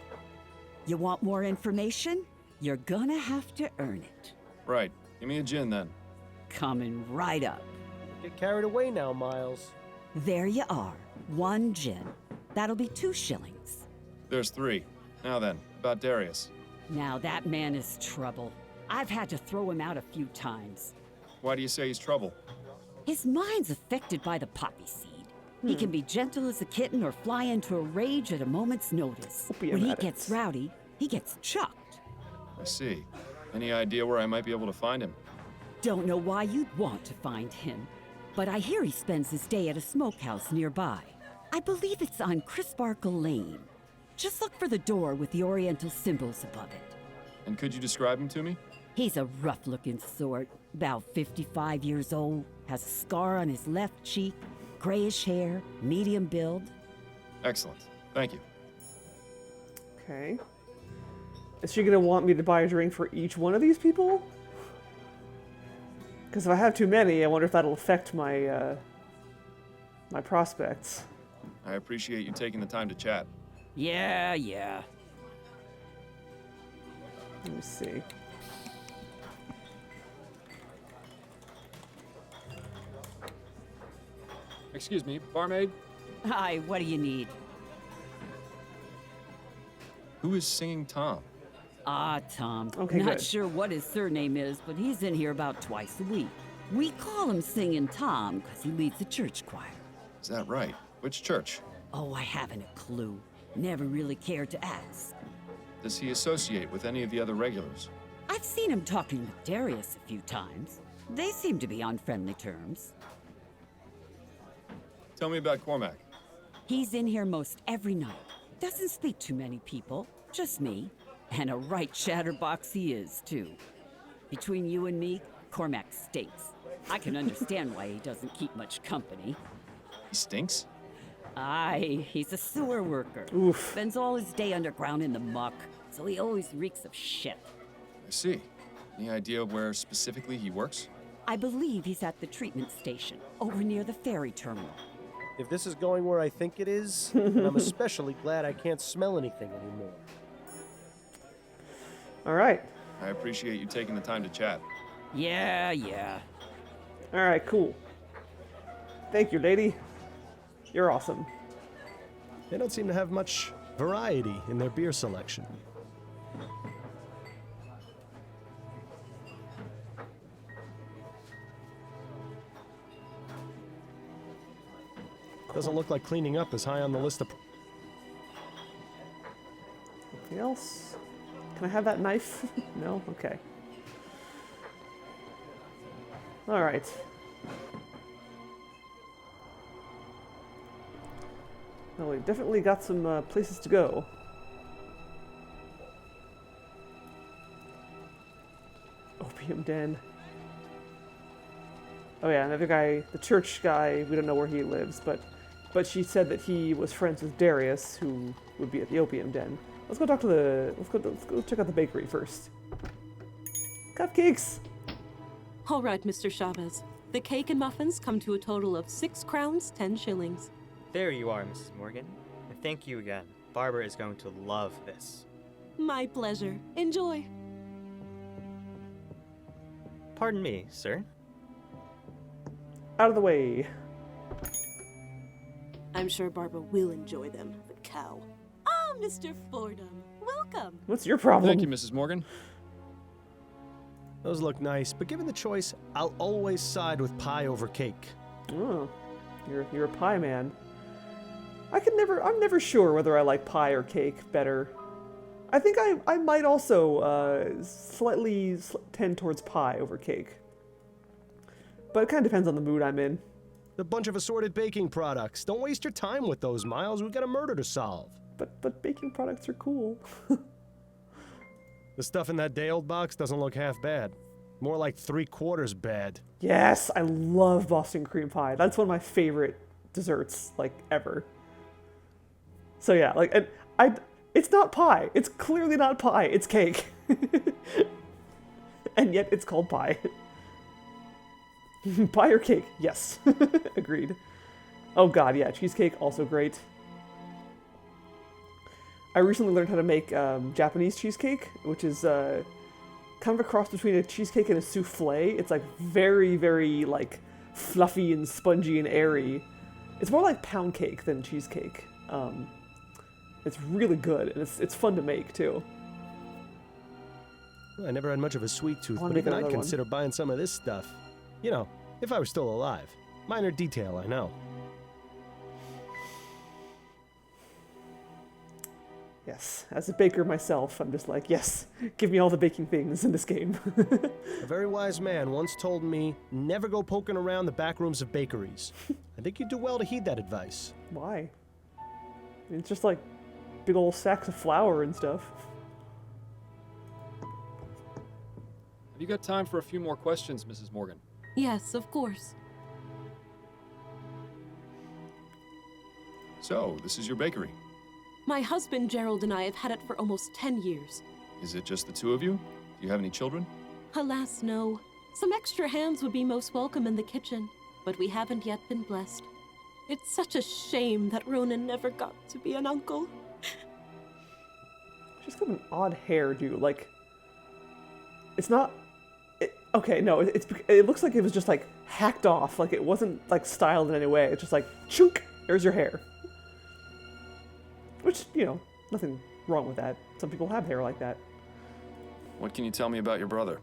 You want more information? You're gonna have to earn it. Right. Give me a gin, then. Coming right up. Get carried away now, Miles. There you are. 1 gin. That'll be 2 shillings. There's 3. Now then, about Darius. Now that man is trouble. I've had to throw him out a few times. Why do you say he's trouble? His mind's affected by the poppy seed. He can be gentle as a kitten or fly into a rage at a moment's notice. Opium When he addicts. gets rowdy, he gets chucked. I see. Any idea where I might be able to find him? Don't know why you'd want to find him, but I hear he spends his day at a smokehouse nearby. I believe it's on Crisparkle Lane. Just look for the door with the oriental symbols above it. And could you describe him to me? He's a rough-looking sort, about 55 years old, has a scar on his left cheek, grayish hair, medium build. Excellent. Thank you. Okay. Is she gonna want me to buy a drink for each one of these people? Because if I have too many, I wonder if that'll affect my my prospects. I appreciate you taking the time to chat. Yeah. Let me see. Excuse me, barmaid? Hi, what do you need? Who is Singing Tom? Tom. Okay, Not good. sure what his surname is, but he's in here about twice a week. We call him Singin' Tom because he leads the church choir. Is that right? Which church? Oh, I haven't a clue. Never really cared to ask. Does he associate with any of the other regulars? I've seen him talking with Darius a few times. They seem to be on friendly terms. Tell me about Cormac. He's in here most every night. Doesn't speak to many people, just me. And a right chatterbox he is, too. Between you and me, Cormac stinks. I can understand why he doesn't keep much company. He stinks? Aye, he's a sewer worker. Oof. Spends all his day underground in the muck, so he always reeks of shit. I see. Any idea where specifically he works? I believe he's at the treatment station, over near the ferry terminal. If this is going where I think it is, then I'm especially glad I can't smell anything anymore. All right. I appreciate you taking the time to chat. Yeah. All right, cool. Thank you, lady. You're awesome. They don't seem to have much variety in their beer selection. Doesn't look like cleaning up is high on the list of... Anything else? Can I have that knife? No? Okay. All right. Well, we've definitely got some places to go. Opium den. Oh yeah, another guy, the church guy, we don't know where he lives, but she said that he was friends with Darius, who would be at the opium den. Let's go talk to let's go check out the bakery first. Cupcakes! All right, Mr. Chavez. The cake and muffins come to a total of 6 crowns, 10 shillings. There you are, Mrs. Morgan. And thank you again. Barbara is going to love this. My pleasure. Enjoy. Pardon me, sir. Out of the way. I'm sure Barbara will enjoy them, the cow. Ah, Mr. Fordham. Welcome. What's your problem? Thank you, Mrs. Morgan. Those look nice, but given the choice, I'll always side with pie over cake. Oh, you're a pie man. I'm never sure whether I like pie or cake better. I think I might also slightly tend towards pie over cake. But it kind of depends on the mood I'm in. A bunch of assorted baking products. Don't waste your time with those, Miles. We've got a murder to solve. But baking products are cool. The stuff in that day-old box doesn't look half bad. More like 3/4 bad. Yes, I love Boston cream pie. That's one of my favorite desserts, like, ever. So yeah, like, it's not pie. It's clearly not pie. It's cake. And yet it's called pie. Pie or cake? Yes. Agreed. Oh god, yeah, cheesecake, also great. I recently learned how to make Japanese cheesecake, which is kind of a cross between a cheesecake and a souffle. It's like very, very like fluffy and spongy and airy. It's more like pound cake than cheesecake. It's really good, and it's fun to make too. I never had much of a sweet tooth, I wanna but even make I'd another one. consider buying some of this stuff. You know, if I were still alive. Minor detail, I know. Yes, as a baker myself, I'm just like, yes, give me all the baking things in this game. A very wise man once told me, never go poking around the back rooms of bakeries. I think you'd do well to heed that advice. Why? It's just like big old sacks of flour and stuff. Have you got time for a few more questions, Mrs. Morgan? Yes, of course. So, this is your bakery. My husband Gerald and I have had it for almost 10 years. Is it just the two of you? Do you have any children? Alas, no. Some extra hands would be most welcome in the kitchen, but we haven't yet been blessed. It's such a shame that Ronan never got to be an uncle. She's got an odd hairdo. Like, it's not. Okay, no, it looks like it was just like hacked off. Like it wasn't like styled in any way. It's just like chunk. There's your hair. Which, you know, nothing wrong with that. Some people have hair like that. What can you tell me about your brother?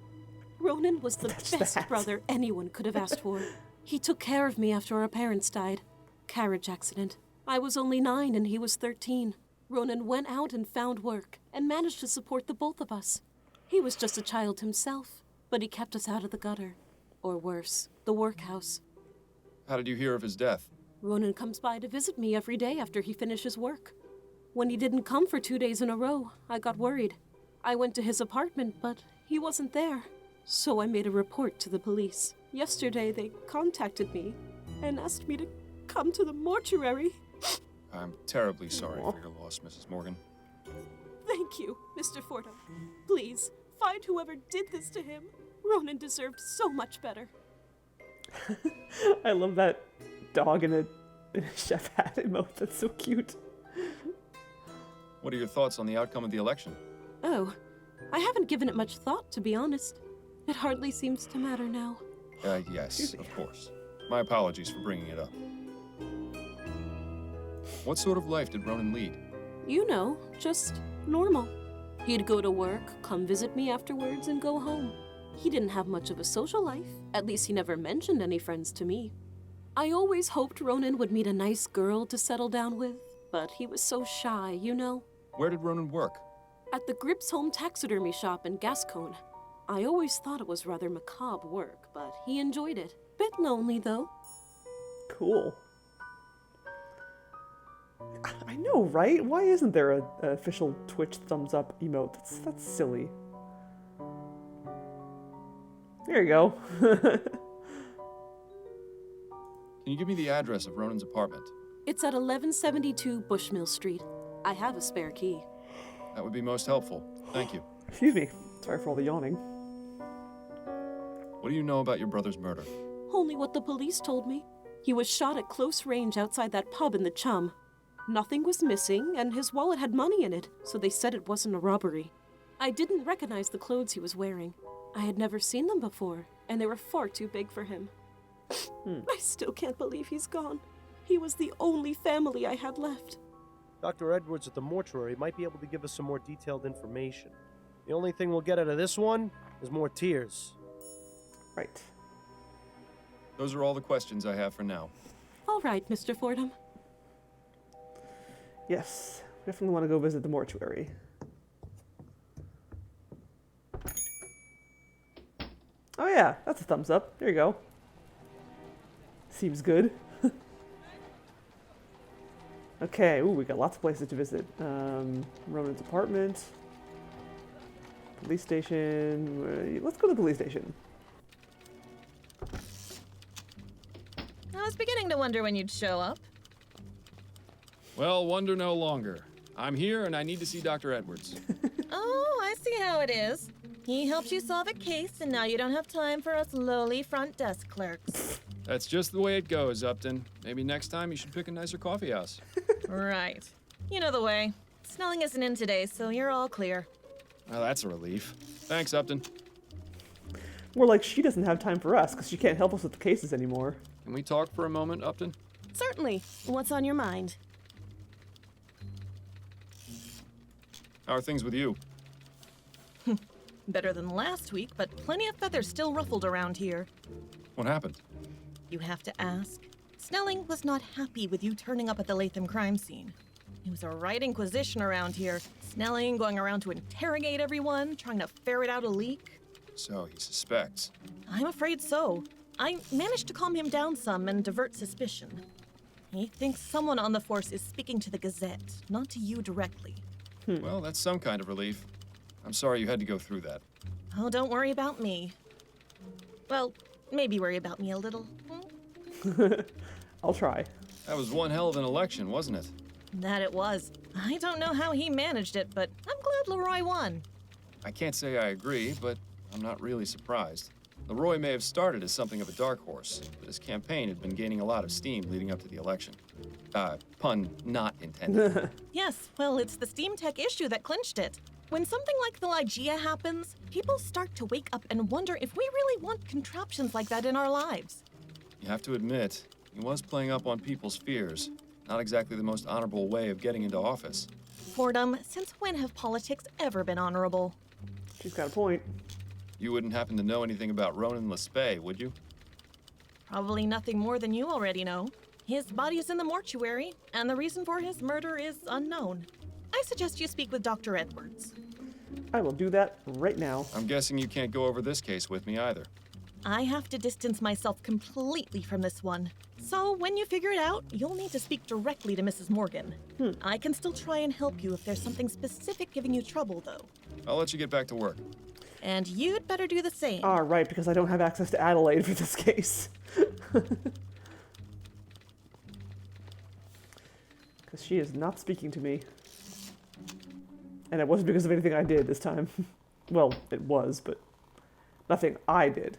Ronan was the best that. brother anyone could have asked for. He took care of me after our parents died. Carriage accident. I was only 9 and he was 13. Ronan went out and found work and managed to support the both of us. He was just a child himself, but he kept us out of the gutter. Or worse, the workhouse. How did you hear of his death? Ronan comes by to visit me every day after he finishes work. When he didn't come for 2 days in a row, I got worried. I went to his apartment, but he wasn't there. So I made a report to the police. Yesterday, they contacted me and asked me to come to the mortuary. I'm terribly sorry for your loss, Mrs. Morgan. Thank you, Mr. Fordham. Please, find whoever did this to him. Ronan deserved so much better. I love that dog in a chef hat emote. That's so cute. What are your thoughts on the outcome of the election? Oh, I haven't given it much thought, to be honest. It hardly seems to matter now. Yes, of course. My apologies for bringing it up. What sort of life did Ronan lead? You know, just normal. He'd go to work, come visit me afterwards, and go home. He didn't have much of a social life. At least he never mentioned any friends to me. I always hoped Ronan would meet a nice girl to settle down with, but he was so shy, you know. Where did Ronan work? At the Grips Home Taxidermy Shop in Gascon. I always thought it was rather macabre work, but he enjoyed it. Bit lonely, though. Cool. I know, right? Why isn't there an official Twitch thumbs up emote? That's silly. There you go. Can you give me the address of Ronan's apartment? It's at 1172 Bushmill Street. I have a spare key. That would be most helpful. Thank you. Excuse me. Sorry for all the yawning. What do you know about your brother's murder? Only what the police told me. He was shot at close range outside that pub in the Chum. Nothing was missing, and his wallet had money in it, so they said it wasn't a robbery. I didn't recognize the clothes he was wearing. I had never seen them before, and they were far too big for him. I still can't believe he's gone. He was the only family I had left. Dr. Edwards at the mortuary might be able to give us some more detailed information. The only thing we'll get out of this one is more tears. Right. Those are all the questions I have for now. All right, Mr. Fordham. Yes, definitely want to go visit the mortuary. Oh yeah, that's a thumbs up. There you go. Seems good. Okay, ooh, we got lots of places to visit. Ronan's apartment. Police station. Let's go to the police station. I was beginning to wonder when you'd show up. Well, wonder no longer. I'm here and I need to see Dr. Edwards. Oh, I see how it is. He helped you solve a case, and now you don't have time for us lowly front desk clerks. That's just the way it goes, Upton. Maybe next time you should pick a nicer coffee house. Right. You know the way. Snelling isn't in today, so you're all clear. Well, that's a relief. Thanks, Upton. More like she doesn't have time for us because she can't help us with the cases anymore. Can we talk for a moment, Upton? Certainly. What's on your mind? How are things with you? Better than last week, but plenty of feathers still ruffled around here. What happened? You have to ask. Snelling was not happy with you turning up at the Latham crime scene. He was a right inquisition around here. Snelling going around to interrogate everyone, trying to ferret out a leak. So he suspects. I'm afraid so. I managed to calm him down some and divert suspicion. He thinks someone on the force is speaking to the Gazette, not to you directly. Well, that's some kind of relief. I'm sorry you had to go through that. Oh, don't worry about me. Well, maybe worry about me a little. I'll try. That was one hell of an election, wasn't it? That it was. I don't know how he managed it, but I'm glad Leroy won. I can't say I agree, but I'm not really surprised. Leroy may have started as something of a dark horse, but his campaign had been gaining a lot of steam leading up to the election. Pun not intended. Yes, well, it's the Steam Tech issue that clinched it. When something like the Ligeia happens, people start to wake up and wonder if we really want contraptions like that in our lives. You have to admit, he was playing up on people's fears. Not exactly the most honorable way of getting into office. Fordham, since when have politics ever been honorable? She's got a point. You wouldn't happen to know anything about Ronan Lespay, would you? Probably nothing more than you already know. His body is in the mortuary, and the reason for his murder is unknown. I suggest you speak with Dr. Edwards. I will do that right now. I'm guessing you can't go over this case with me either. I have to distance myself completely from this one. So when you figure it out, you'll need to speak directly to Mrs. Morgan. I can still try and help you if there's something specific giving you trouble, though. I'll let you get back to work. And you'd better do the same. Ah, right, because I don't have access to Adelaide for this case. Because she is not speaking to me. And it wasn't because of anything I did this time. Well, it was, but nothing I did.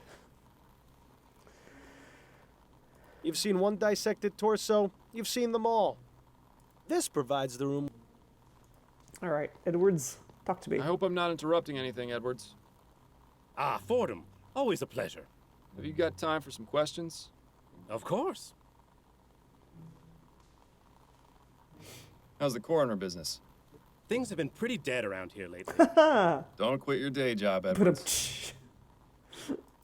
You've seen one dissected torso, you've seen them all. This provides the room. All right, Edwards, talk to me. I hope I'm not interrupting anything, Edwards. Ah, Fordham. Always a pleasure. Have you got time for some questions? Of course. How's the coroner business? Things have been pretty dead around here lately. Don't quit your day job, Edwards.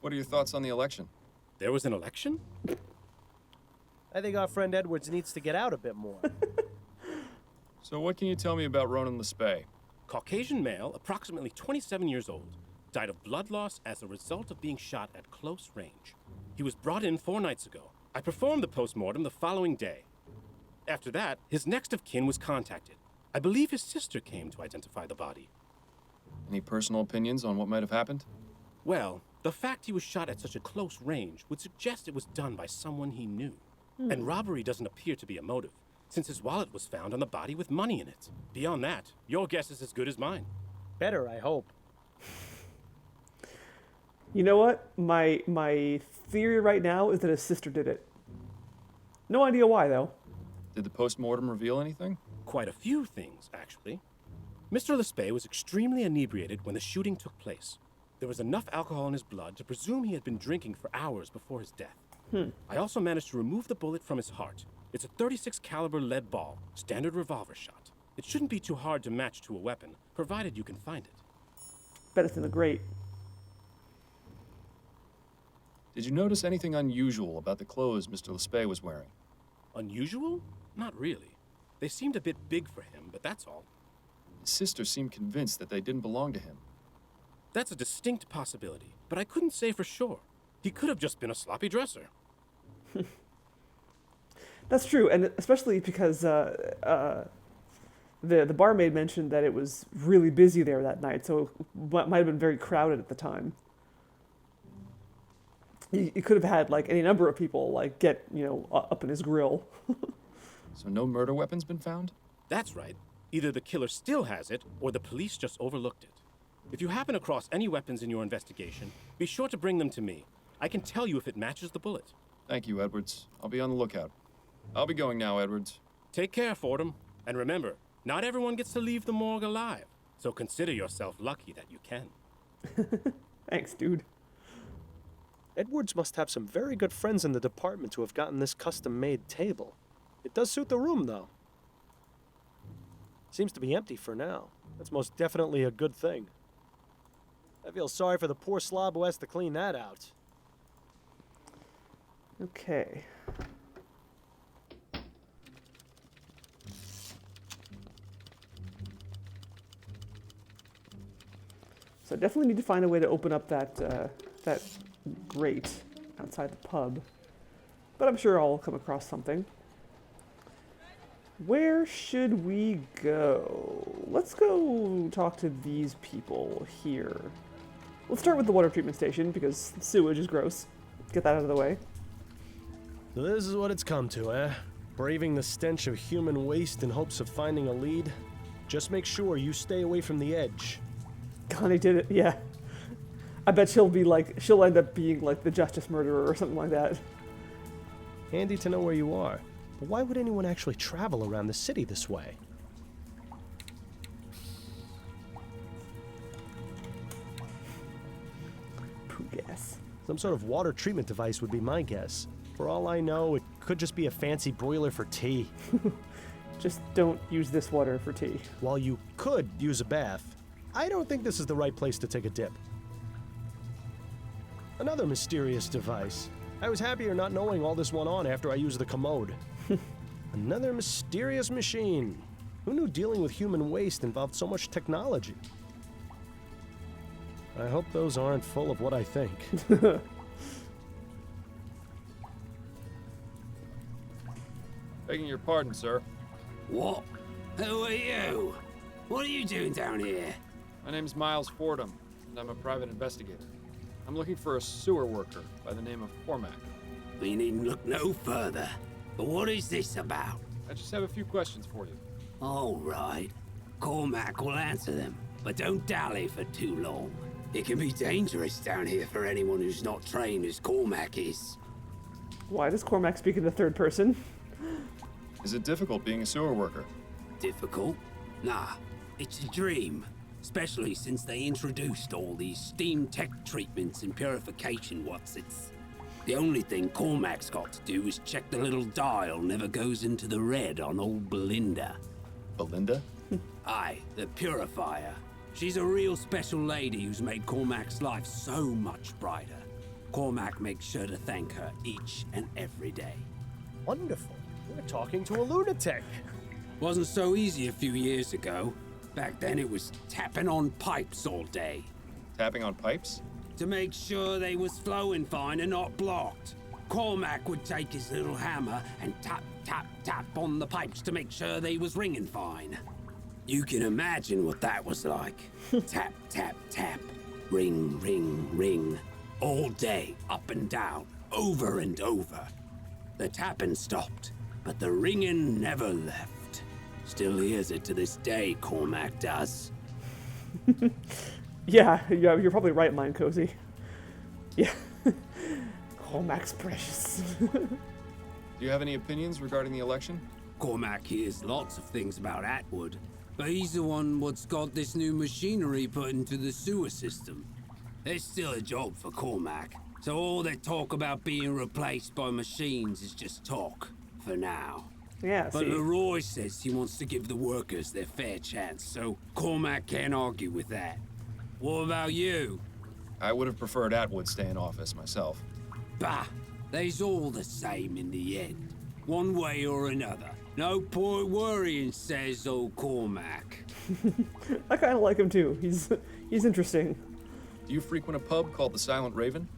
What are your thoughts on the election? There was an election? I think our friend Edwards needs to get out a bit more. So what can you tell me about Ronan Lespay? Caucasian male, approximately 27 years old, died of blood loss as a result of being shot at close range. He was brought in 4 nights ago. I performed the postmortem the following day. After that, his next of kin was contacted. I believe his sister came to identify the body. Any personal opinions on what might have happened? Well, the fact he was shot at such a close range would suggest it was done by someone he knew. And robbery doesn't appear to be a motive, since his wallet was found on the body with money in it. Beyond that, your guess is as good as mine. Better, I hope. You know what? My theory right now is that his sister did it. No idea why, though. Did the post-mortem reveal anything? Quite a few things, actually. Mr. Lespay was extremely inebriated when the shooting took place. There was enough alcohol in his blood to presume he had been drinking for hours before his death. I also managed to remove the bullet from his heart. It's a .36 caliber lead ball, standard revolver shot. It shouldn't be too hard to match to a weapon, provided you can find it. Bet it's in the grate. Did you notice anything unusual about the clothes Mr. Lespay was wearing? Unusual? Not really. They seemed a bit big for him, but that's all. His sister seemed convinced that they didn't belong to him. That's a distinct possibility, but I couldn't say for sure. He could have just been a sloppy dresser. That's true, and especially because the barmaid mentioned that it was really busy there that night, so it might have been very crowded at the time. He could have had like any number of people like get up in his grill. So no murder weapons been found? That's right. Either the killer still has it, or the police just overlooked it. If you happen across any weapons in your investigation, be sure to bring them to me. I can tell you if it matches the bullet. Thank you, Edwards. I'll be on the lookout. I'll be going now, Edwards. Take care, Fordham. And remember, not everyone gets to leave the morgue alive, so consider yourself lucky that you can. Thanks, dude. Edwards must have some very good friends in the department to have gotten this custom-made table. It does suit the room, though. Seems to be empty for now. That's most definitely a good thing. I feel sorry for the poor slob who has to clean that out. Okay. So I definitely need to find a way to open up that that grate outside the pub. But I'm sure I'll come across something. Where should we go? Let's go talk to these people here. Let's start with the water treatment station because sewage is gross. Get that out of the way. So this is what it's come to, eh? Braving the stench of human waste in hopes of finding a lead? Just make sure you stay away from the edge. Connie did it, yeah. I bet she'll end up being like the justice murderer or something like that. Handy to know where you are. But why would anyone actually travel around the city this way? Poo gas. Some sort of water treatment device would be my guess. For all I know, it could just be a fancy broiler for tea. Just don't use this water for tea. While you could use a bath, I don't think this is the right place to take a dip. Another mysterious device. I was happier not knowing all this went on after I used the commode. Another mysterious machine. Who knew dealing with human waste involved so much technology? I hope those aren't full of what I think. Begging your pardon, sir. What? Who are you? What are you doing down here? My name's Miles Fordham, and I'm a private investigator. I'm looking for a sewer worker by the name of Cormac. We needn't look no further. But what is this about? I just have a few questions for you. All right. Cormac will answer them, but don't dally for too long. It can be dangerous down here for anyone who's not trained as Cormac is. Why does Cormac speak in the third person? Is it difficult being a sewer worker? Difficult? Nah, it's a dream. Especially since they introduced all these steam tech treatments and purification whatsits. The only thing Cormac's got to do is check the little dial never goes into the red on old Belinda. Belinda? Aye, the purifier. She's a real special lady who's made Cormac's life so much brighter. Cormac makes sure to thank her each and every day. Wonderful. We're talking to a lunatic. Wasn't so easy a few years ago. Back then it was tapping on pipes all day. Tapping on pipes? To make sure they was flowing fine and not blocked. Cormac would take his little hammer and tap, tap, tap on the pipes to make sure they was ringing fine. You can imagine what that was like. Tap, tap, tap. Ring, ring, ring. All day, up and down, over and over. The tapping stopped, but the ringing never left. Still hears it to this day, Cormac does. Yeah, you're probably right, Mind Cozy. Yeah. Cormac's precious. Do you have any opinions regarding the election? Cormac hears lots of things about Atwood, but he's the one what's got this new machinery put into the sewer system. There's still a job for Cormac, so all that talk about being replaced by machines is just talk, for now. Yeah, But see. Leroy says he wants to give the workers their fair chance, so Cormac can't argue with that. What about you? I would have preferred Atwood stay in office myself. Bah, they's all the same in the end, one way or another. No point worrying, says old Cormac. I kind of like him too. He's interesting. Do you frequent a pub called the Silent Raven?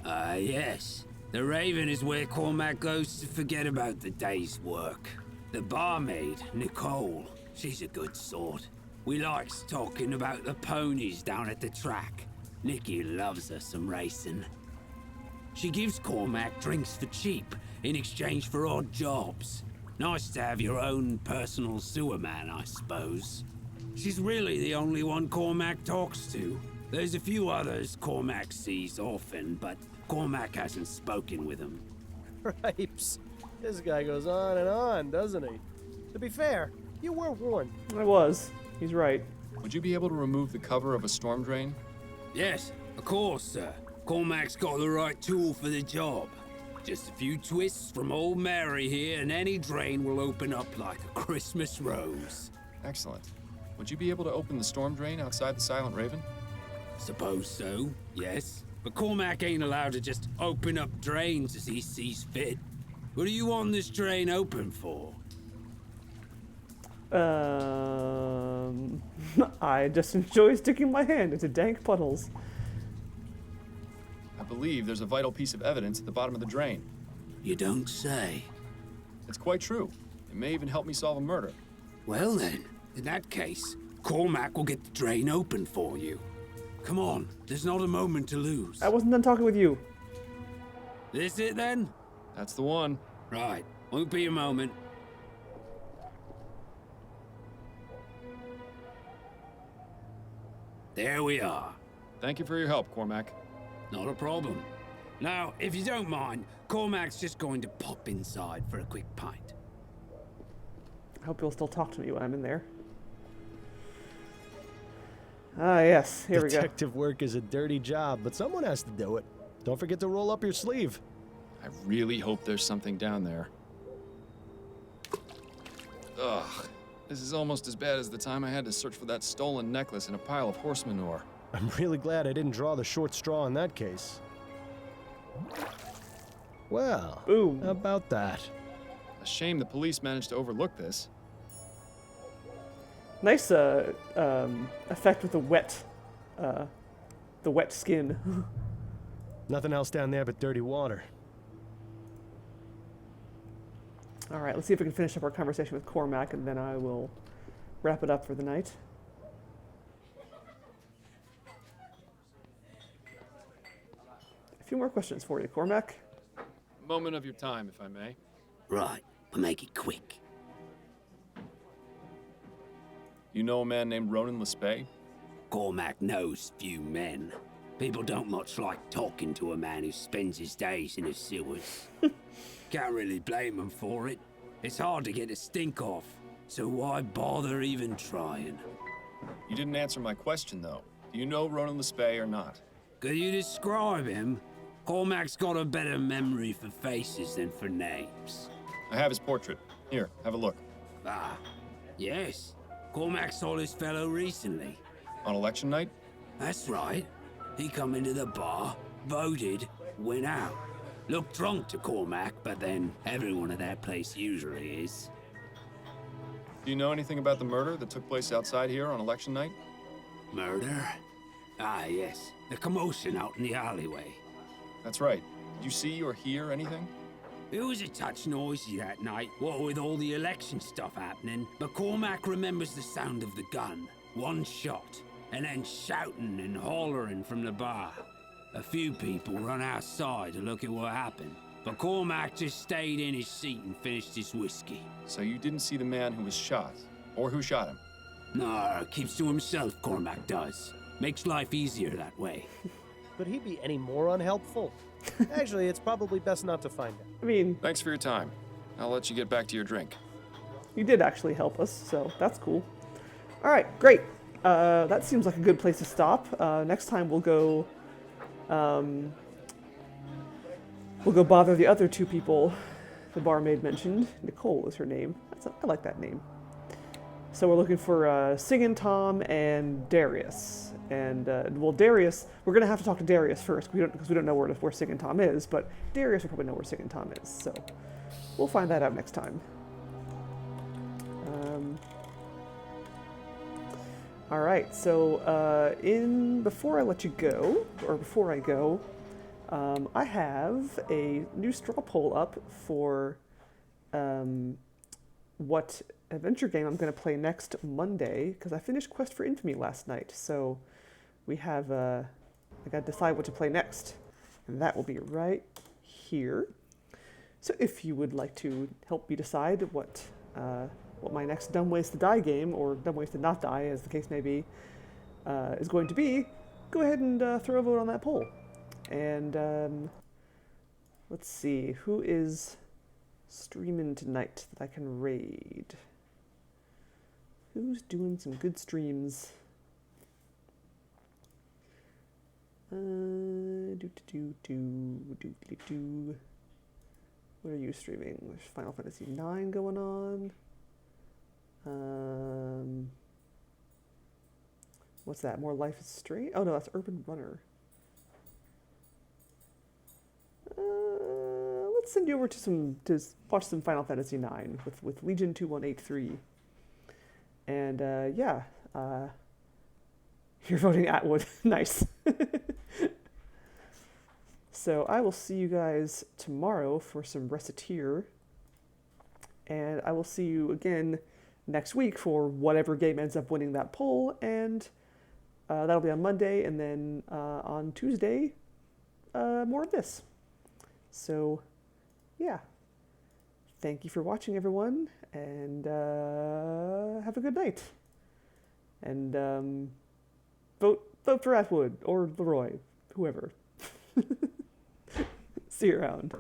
Yes. The Raven is where Cormac goes to forget about the day's work. The barmaid, Nicole, she's a good sort. We likes talking about the ponies down at the track. Nicky loves her some racing. She gives Cormac drinks for cheap in exchange for odd jobs. Nice to have your own personal sewer man, I suppose. She's really the only one Cormac talks to. There's a few others Cormac sees often, but Cormac hasn't spoken with them. Ripes. This guy goes on and on, doesn't he? To be fair, you were warned. I was. He's right. Would you be able to remove the cover of a storm drain? Yes, of course, sir. Cormac's got the right tool for the job. Just a few twists from old Mary here, and any drain will open up like a Christmas rose. Excellent. Would you be able to open the storm drain outside the Silent Raven? Suppose so, yes. But Cormac ain't allowed to just open up drains as he sees fit. What do you want this drain open for? I just enjoy sticking my hand into dank puddles. I believe there's a vital piece of evidence at the bottom of the drain. You don't say. It's quite true. It may even help me solve a murder. Well then, in that case, Cormac will get the drain open for you. Come on, there's not a moment to lose. I wasn't done talking with you. This it then? That's the one. Right, won't be a moment. There we are. Thank you for your help, Cormac. Not a problem. Now, if you don't mind, Cormac's just going to pop inside for a quick pint. I hope you'll still talk to me when I'm in there. Ah, yes. Here we go. Detective work is a dirty job, but someone has to do it. Don't forget to roll up your sleeve. I really hope there's something down there. Ugh. This is almost as bad as the time I had to search for that stolen necklace in a pile of horse manure. I'm really glad I didn't draw the short straw in that case. Well, boom. How about that? A shame the police managed to overlook this. Nice effect with the wet skin. Nothing else down there but dirty water. All right, let's see if we can finish up our conversation with Cormac, and then I will wrap it up for the night. A few more questions for you, Cormac. Moment of your time, if I may. Right, I'll make it quick. You know a man named Ronan Lespay? Cormac knows few men. People don't much like talking to a man who spends his days in the sewers. Can't really blame him for it. It's hard to get a stink off, so why bother even trying? You didn't answer my question, though. Do you know Ronan Lespay or not? Could you describe him? Cormac's got a better memory for faces than for names. I have his portrait. Here, have a look. Ah, yes. Cormac saw this fellow recently. On election night? That's right. He come into the bar, voted, went out. Looked drunk to Cormac, but then everyone at that place usually is. Do you know anything about the murder that took place outside here on election night? Murder? Ah, yes. The commotion out in the alleyway. That's right. Did you see or hear anything? It was a touch noisy that night, what with all the election stuff happening, but Cormac remembers the sound of the gun. One shot, and then shouting and hollering from the bar. A few people run outside to look at what happened, but Cormac just stayed in his seat and finished his whiskey. So you didn't see the man who was shot, or who shot him? No, keeps to himself, Cormac does. Makes life easier that way. Could he be any more unhelpful? Actually, it's probably best not to find out. I mean, Thanks for your time. I'll let you get back to your drink. you did actually help us, so that's cool. All right, great. That seems like a good place to stop. Next time we'll go bother the other two people the barmaid mentioned. Nicole is her name. I like that name. So we're looking for Singin' Tom and Darius. And, well, Darius, we're going to have to talk to Darius first, because we don't know where Singin' Tom is, but Darius will probably know where Singin' Tom is, so we'll find that out next time. All right, so before I let you go, or before I go, I have a new straw poll up for what adventure game I'm going to play next Monday, because I finished Quest for Infamy last night, so we have, I got to decide what to play next, and that will be right here. So if you would like to help me decide what my next Dumb Ways to Die game, or Dumb Ways to Not Die, as the case may be, is going to be, go ahead and throw a vote on that poll. And let's see, who is streaming tonight that I can raid? Who's doing some good streams? What are you streaming? There's Final Fantasy IX going on. What's that? More Life is Strange? Oh no, that's Urban Runner. Let's send you over to watch some Final Fantasy IX with Legion 2183. And yeah, you're voting Atwood. Nice. So I will see you guys tomorrow for some Reciteer. And I will see you again next week for whatever game ends up winning that poll. And that'll be on Monday. And then on Tuesday, more of this. So, yeah. Thank you for watching, everyone. And have a good night. And vote for Atwood or Leroy, whoever. See you around.